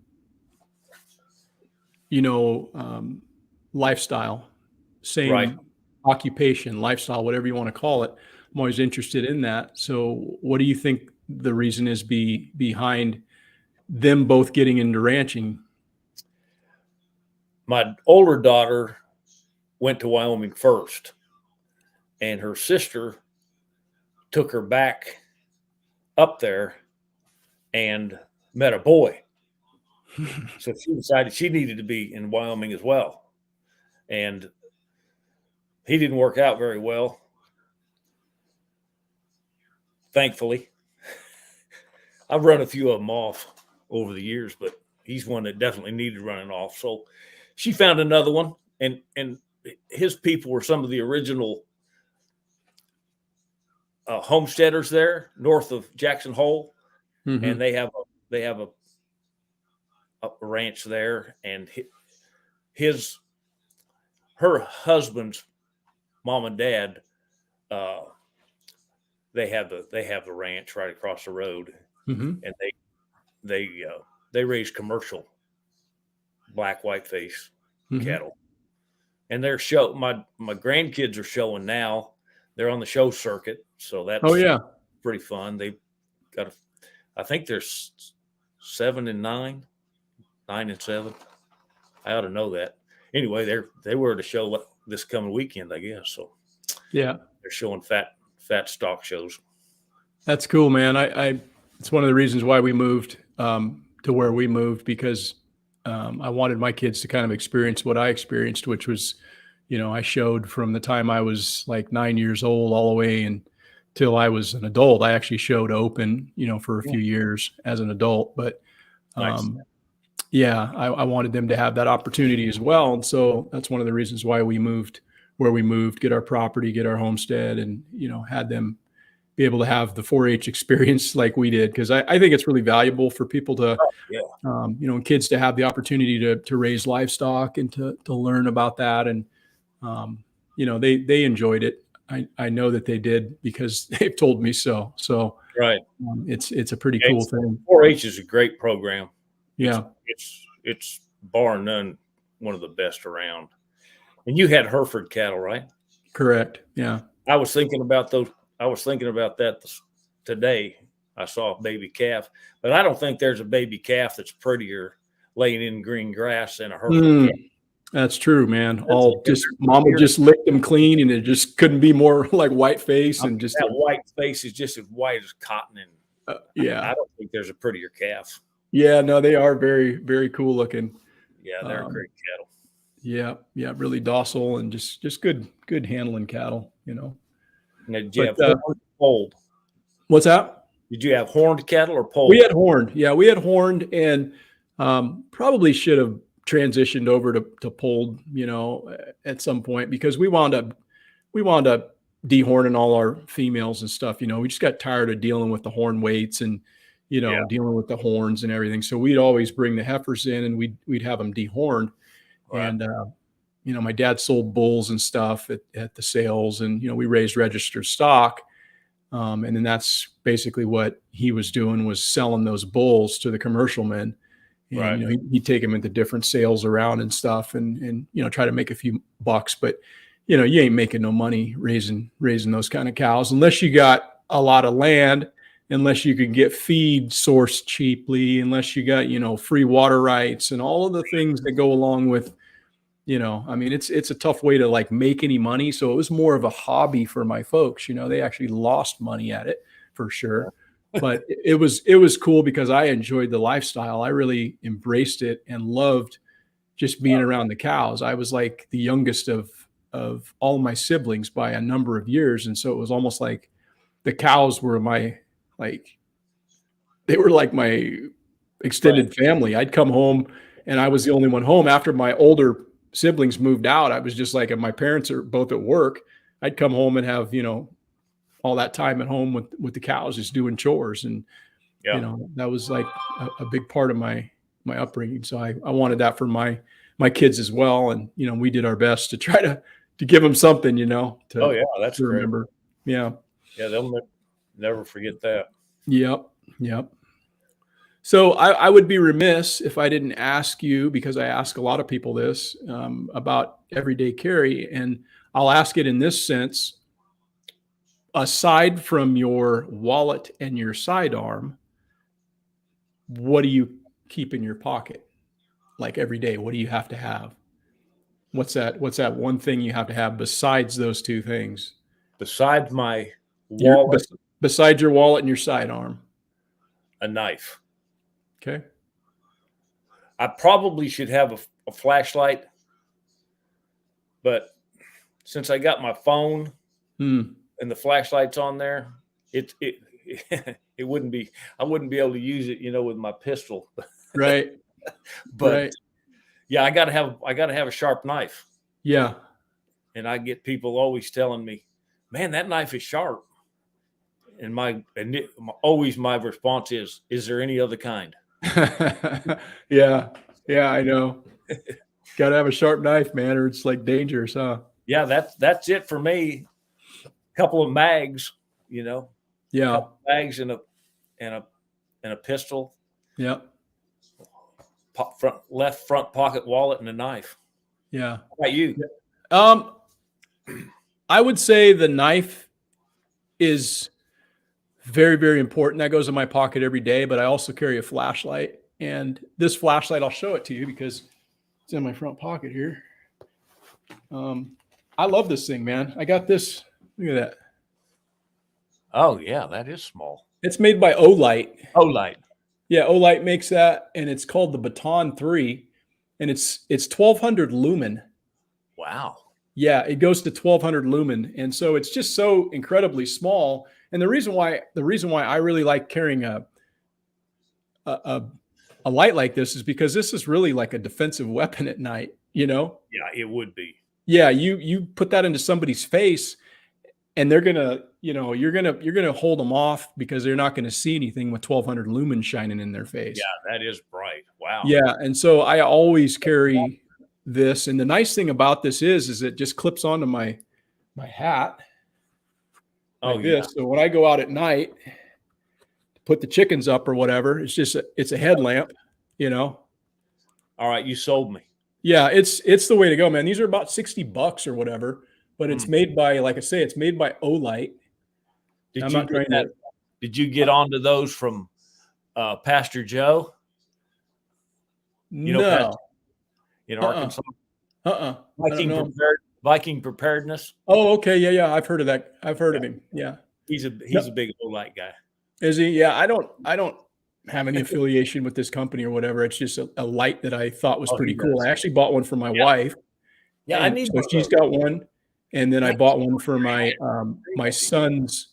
Speaker 1: lifestyle,
Speaker 2: Right.
Speaker 1: same occupation, lifestyle, whatever you want to call it. I'm always interested in that. So, what do you think the reason is behind them both getting into ranching?
Speaker 2: My older daughter went to Wyoming first, and her sister took her back up there and met a boy. So she decided she needed to be in Wyoming as well. And he didn't work out very well, thankfully. I've run a few of them off over the years, but he's one that definitely needed running off. So she found another one, and his people were some of the original homesteaders there north of Jackson Hole,
Speaker 1: Mm-hmm.
Speaker 2: and they have a ranch there, and her husband's mom and dad, they have the ranch right across the road,
Speaker 1: Mm-hmm.
Speaker 2: and they raise commercial black whiteface
Speaker 1: Mm-hmm.
Speaker 2: cattle, and they're my grandkids are showing now. They're on the show circuit, so
Speaker 1: Oh
Speaker 2: that's
Speaker 1: yeah.
Speaker 2: pretty fun. They got I think there's 7 and 9, 9 and 7. I ought to know that. Anyway, they were at a show this coming weekend, I guess. So
Speaker 1: Yeah.
Speaker 2: they're showing fat stock shows.
Speaker 1: That's cool, man. It's one of the reasons why we moved to where we moved, because I wanted my kids to kind of experience what I experienced, which was, I showed from the time I was like 9 years old all the way until I was an adult. I actually showed open, for a few years as an adult, but
Speaker 2: Nice.
Speaker 1: Yeah, I wanted them to have that opportunity as well. And so that's one of the reasons why we moved where we moved, get our property, get our homestead, and, had them be able to have the 4-H experience like we did. Cause I think it's really valuable for people to,
Speaker 2: Yeah.
Speaker 1: kids to have the opportunity to raise livestock and to learn about that. And, they enjoyed it. I know that they did because they've told me so. So
Speaker 2: Right.
Speaker 1: it's a pretty cool thing.
Speaker 2: 4-H is a great program.
Speaker 1: Yeah.
Speaker 2: It's bar none one of the best around. And you had Hereford cattle, right?
Speaker 1: Correct. Yeah.
Speaker 2: I was thinking about that today. I saw a baby calf, but I don't think there's a baby calf that's prettier laying in green grass than a Hereford calf.
Speaker 1: That's true, man.
Speaker 2: That's
Speaker 1: Mama just licked them clean, and it just couldn't be more like white face and just
Speaker 2: that white face is just as white as cotton. And
Speaker 1: yeah,
Speaker 2: I don't think there's a prettier calf.
Speaker 1: Yeah, no, they are very, very cool looking.
Speaker 2: Yeah, they're great cattle.
Speaker 1: Yeah, really docile and just good handling cattle.
Speaker 2: Now, did you have horned or polled?
Speaker 1: What's that?
Speaker 2: Did you have horned cattle or polled?
Speaker 1: We had horned. Yeah, we had horned, and probably should have transitioned over to polled, at some point, because we wound up dehorning all our females and stuff. We just got tired of dealing with the horn weights and dealing with the horns and everything. So we'd always bring the heifers in and we'd have them dehorned. Right. And my dad sold bulls and stuff at the sales, and we raised registered stock. And then that's basically what he was doing, was selling those bulls to the commercial men. And,
Speaker 2: right.
Speaker 1: He'd take them into different sales around and stuff and try to make a few bucks. But, you ain't making no money raising those kind of cows unless you got a lot of land, unless you could get feed sourced cheaply, unless you got, free water rights and all of the things that go along with, it's a tough way to like make any money. So it was more of a hobby for my folks. They actually lost money at it for sure. But it was cool because I enjoyed the lifestyle. I really embraced it and loved just being around the cows. I was like the youngest of all my siblings by a number of years. And so it was almost like the cows were my extended family. I'd come home and I was the only one home after my older siblings moved out. I was just like, and my parents are both at work. I'd come home and have, all that time at home with the cows, just doing chores. And, that was like a big part of my upbringing. So I wanted that for my kids as well. And, we did our best to try to give them something,
Speaker 2: that's
Speaker 1: to remember. Yeah.
Speaker 2: Yeah. They'll never forget that.
Speaker 1: Yep. So I would be remiss if I didn't ask you, because I ask a lot of people this, about everyday carry. And I'll ask it in this sense: aside from your wallet and your sidearm, what do you keep in your pocket? Like every day, what do you have to have? What's that one thing you have to have besides those two things?
Speaker 2: Besides my wallet?
Speaker 1: Besides your wallet and your sidearm?
Speaker 2: A knife.
Speaker 1: Okay.
Speaker 2: I probably should have a flashlight, but since I got my phone and the flashlight's on there, it wouldn't be, I wouldn't be able to use it, with my pistol.
Speaker 1: Right.
Speaker 2: But
Speaker 1: right.
Speaker 2: Yeah, I gotta have a sharp knife.
Speaker 1: Yeah.
Speaker 2: And I get people always telling me, man, that knife is sharp. And always my response is there any other kind?
Speaker 1: Yeah, I know. Got to have a sharp knife, man, or it's like dangerous, huh?
Speaker 2: Yeah, that's it for me. A couple of mags, Yeah. A couple of mags and a pistol.
Speaker 1: Yeah.
Speaker 2: Left front pocket wallet and a knife.
Speaker 1: Yeah.
Speaker 2: How about you?
Speaker 1: I would say the knife is very, very important. That goes in my pocket every day, but I also carry a flashlight. And this flashlight, I'll show it to you because it's in my front pocket here. I love this thing, man. I got this. Look at that.
Speaker 2: Oh, yeah, that is small.
Speaker 1: It's made by Olight.
Speaker 2: Olight.
Speaker 1: Yeah, Olight makes that, and it's called the Baton 3, and it's 1,200 lumen.
Speaker 2: Wow.
Speaker 1: Yeah, it goes to 1,200 lumen, and so it's just so incredibly small. And the reason why I really like carrying a a light like this is because this is really like a defensive weapon at night, you know?
Speaker 2: Yeah, it would be.
Speaker 1: Yeah, you put that into somebody's face and they're gonna, you're gonna hold them off because they're not gonna see anything with 1200 lumen shining in their face.
Speaker 2: Yeah, that is bright. Wow.
Speaker 1: Yeah, and so I always carry this, and the nice thing about this is it just clips onto my hat like this. So when I go out at night, put the chickens up or whatever, it's a headlamp,
Speaker 2: All right, you sold me.
Speaker 1: Yeah, it's the way to go, man. These are about $60 or whatever, but it's made by, like I say, it's made by Olight.
Speaker 2: Did you get onto those from Pastor Joe?
Speaker 1: No.
Speaker 2: In Arkansas?
Speaker 1: Viking
Speaker 2: Preparedness.
Speaker 1: Oh, okay. Yeah. I've heard of that. I've heard of him. Yeah.
Speaker 2: He's a big Olight guy.
Speaker 1: Is he? Yeah. I don't have any affiliation with this company or whatever. It's just a light that I thought was pretty cool. I actually bought one for my wife.
Speaker 2: Yeah, I need.
Speaker 1: So she's got one, and then I bought one for my my son's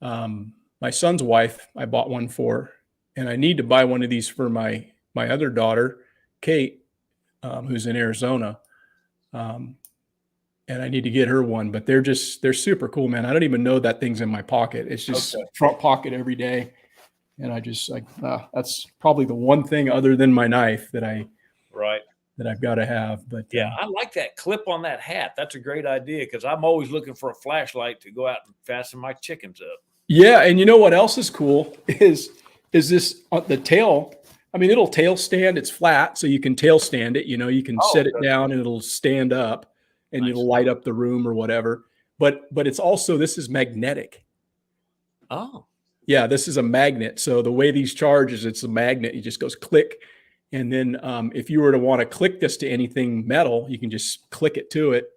Speaker 1: wife. I bought one for, and I need to buy one of these for my other daughter, Kate, who's in Arizona, and I need to get her one. But they're super cool, man. I don't even know that thing's in my pocket. It's just front pocket every day. And I just that's probably the one thing other than my knife that I've got to have. But
Speaker 2: I like that clip on that hat. That's a great idea because I'm always looking for a flashlight to go out and fasten my chickens up.
Speaker 1: Yeah, and you know what else is cool is this the tail. I mean, it'll tail stand. It's flat, so you can tail stand it. You can set it down and it'll stand up, and it'll light up the room or whatever. But it's also, this is magnetic.
Speaker 2: Oh.
Speaker 1: Yeah, this is a magnet. So the way these charge is it's a magnet. It just goes click. And then if you were to want to click this to anything metal, you can just click it to it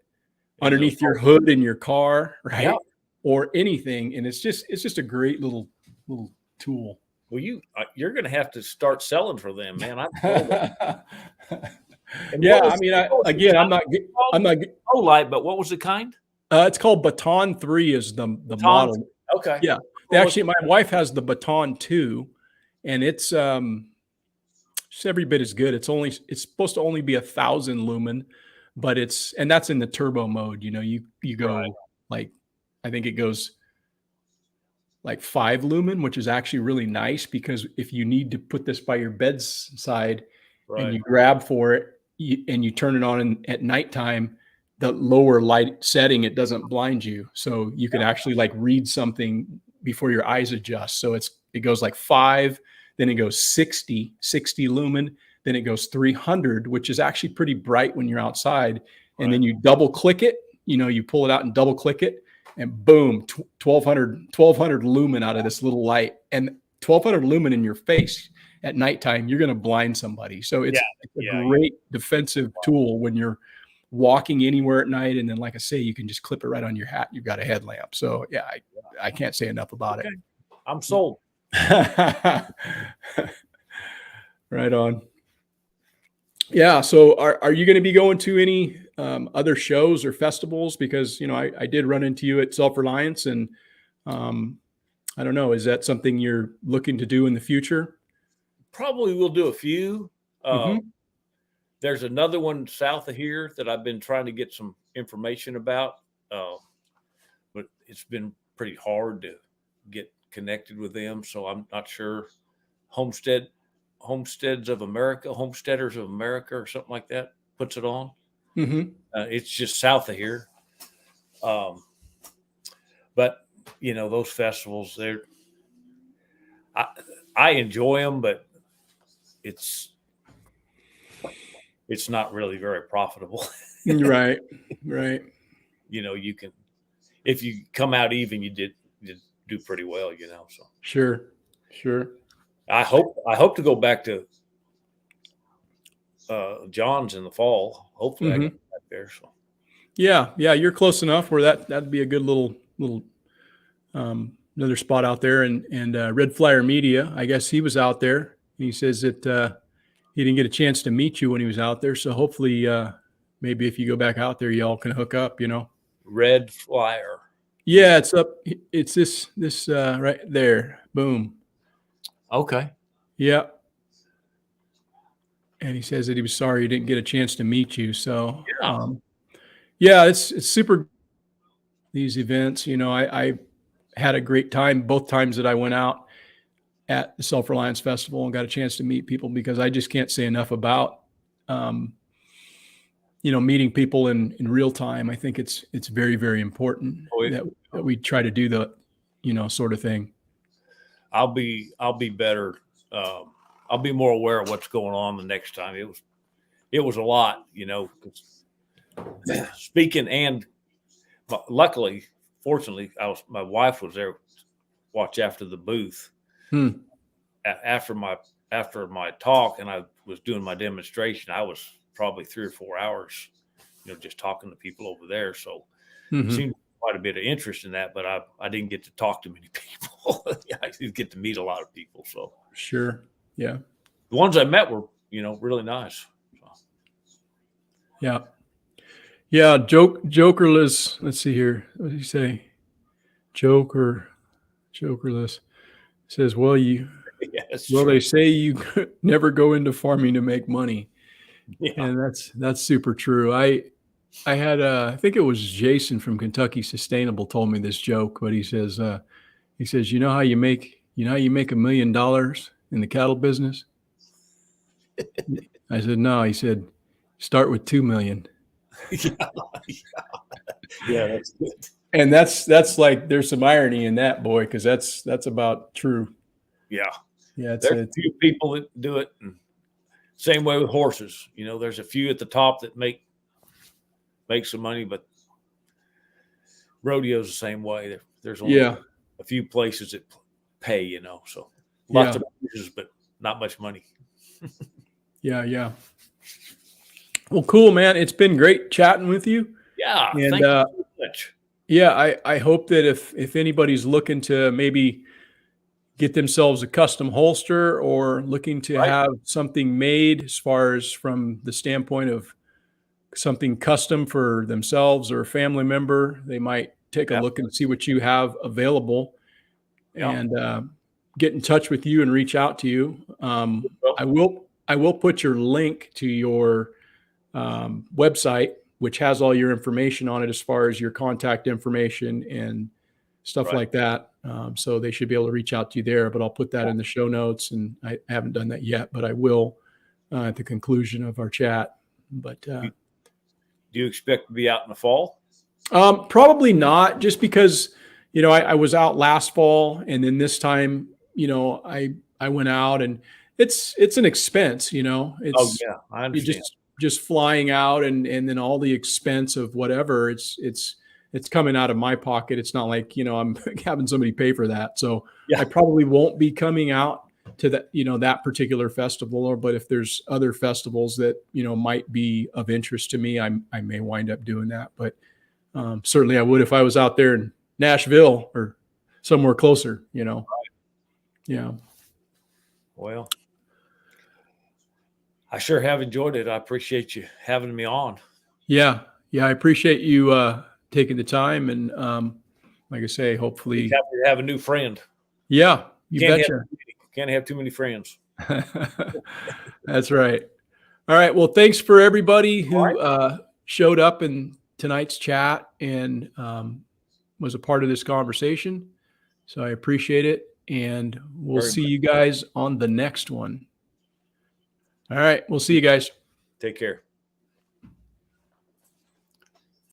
Speaker 1: underneath your hood in your car, right?
Speaker 2: Yeah.
Speaker 1: Or anything. And it's just a great little tool.
Speaker 2: Well, you're going to have to start selling for them, man.
Speaker 1: Yeah, I mean, I'm not
Speaker 2: Olight, but what was the kind?
Speaker 1: It's called Baton 3 is the model.
Speaker 2: Okay.
Speaker 1: Yeah. Actually, my wife has the Baton 2, and it's just every bit as good. It's supposed to only be 1,000 lumen, but and that's in the turbo mode. You go like, I think it goes like 5 lumen, which is actually really nice because if you need to put this by your bedside and you grab for it and you turn it on at nighttime, the lower light setting, it doesn't blind you. So you can actually like read something before your eyes adjust. So it goes like 5, then it goes 60 lumen, then it goes 300, which is actually pretty bright when you're outside. And then you double click it, you pull it out and double click it, and boom, 1200 lumen out of this little light. And 1200 lumen in your face at nighttime, you're going to blind somebody. So it's a great defensive tool when you're walking anywhere at night. And then, like I say, you can just clip it right on your hat. You've got a headlamp. So yeah, I can't say enough about it.
Speaker 2: I'm sold.
Speaker 1: Right on. Yeah. So are you going to be going to any other shows or festivals? Because, I did run into you at Self-Reliance, and I don't know, is that something you're looking to do in the future?
Speaker 2: Probably we'll do a few. There's another one south of here that I've been trying to get some information about, but it's been pretty hard to get connected with them. So I'm not sure. Homesteaders of America, or something like that puts it on. It's just south of here. But those festivals, I enjoy them, but it's not really very profitable.
Speaker 1: Right.
Speaker 2: You can, if you come out even, you do pretty well, so.
Speaker 1: Sure.
Speaker 2: I hope to go back to John's in the fall. Hopefully I get back there. So
Speaker 1: yeah, you're close enough where that'd be a good little another spot out there. And Red Flyer Media, I guess he was out there. He says that he didn't get a chance to meet you when he was out there. So hopefully maybe if you go back out there, y'all can hook up,
Speaker 2: Red Flyer.
Speaker 1: Yeah, it's up. It's this right there. Boom.
Speaker 2: Okay.
Speaker 1: Yeah. and he says that he was sorry he didn't get a chance to meet you. So,
Speaker 2: Yeah.
Speaker 1: yeah, it's super. These events, I had a great time both times that I went out at the Self-Reliance Festival and got a chance to meet people, because I just can't say enough about, meeting people in real time. I think it's very, very important that we try to do the, sort of thing.
Speaker 2: I'll be better. I'll be more aware of what's going on the next time. It was a lot, speaking, and luckily, fortunately, my wife was there to watch after the booth. After my talk, and I was doing my demonstration, I was probably 3 or 4 hours, just talking to people over there. So it seemed quite a bit of interest in that, but I didn't get to talk to many people. I didn't get to meet a lot of people. So
Speaker 1: sure. Yeah.
Speaker 2: The ones I met were, really nice. So.
Speaker 1: Yeah. Yeah. Jokerless. Let's see here. What did he say? Jokerless. Says, well, they say you never go into farming to make money. Yeah. And that's super true. I had, I think it was Jason from Kentucky Sustainable told me this joke, but he says, you know how you make $1 million in the cattle business? I said, no. He said, start with 2 million.
Speaker 2: Yeah, that's good.
Speaker 1: And that's like, there's some irony in that, boy, because that's about true.
Speaker 2: Yeah.
Speaker 1: Yeah.
Speaker 2: There's a few people that do it. And same way with horses. There's a few at the top that make some money, but rodeo's the same way. There's only a few places that pay, so lots of horses, but not much money.
Speaker 1: Yeah. Well, cool, man. It's been great chatting with you.
Speaker 2: Yeah. And thank you so much.
Speaker 1: Yeah, I hope that if anybody's looking to maybe get themselves a custom holster, or looking to have something made, as far as from the standpoint of something custom for themselves or a family member, they might take a look and see what you have available, and get in touch with you and reach out to you. I will put your link to your website, which has all your information on it, as far as your contact information and stuff like that. So they should be able to reach out to you there, but I'll put that in the show notes, and I haven't done that yet, but I will at the conclusion of our chat. But
Speaker 2: do you expect to be out in the fall?
Speaker 1: Probably not, just because, I was out last fall, and then this time, I went out, and it's an expense, it's,
Speaker 2: I understand.
Speaker 1: Just flying out, and then all the expense of whatever, it's coming out of my pocket. It's not like, I'm having somebody pay for that. So I probably won't be coming out to that, that particular festival, but if there's other festivals that, might be of interest to me, I may wind up doing that. But certainly I would if I was out there in Nashville or somewhere closer, Yeah.
Speaker 2: Well, I sure have enjoyed it. I appreciate you having me on.
Speaker 1: Yeah. I appreciate you taking the time, and like I say, hopefully
Speaker 2: happy to have a new friend.
Speaker 1: Yeah, you betcha.
Speaker 2: Can't have too many friends.
Speaker 1: That's right. All right. Well, thanks for everybody who showed up in tonight's chat and was a part of this conversation. So I appreciate it, and we'll see you guys on the next one. All right. We'll see you guys.
Speaker 2: Take care.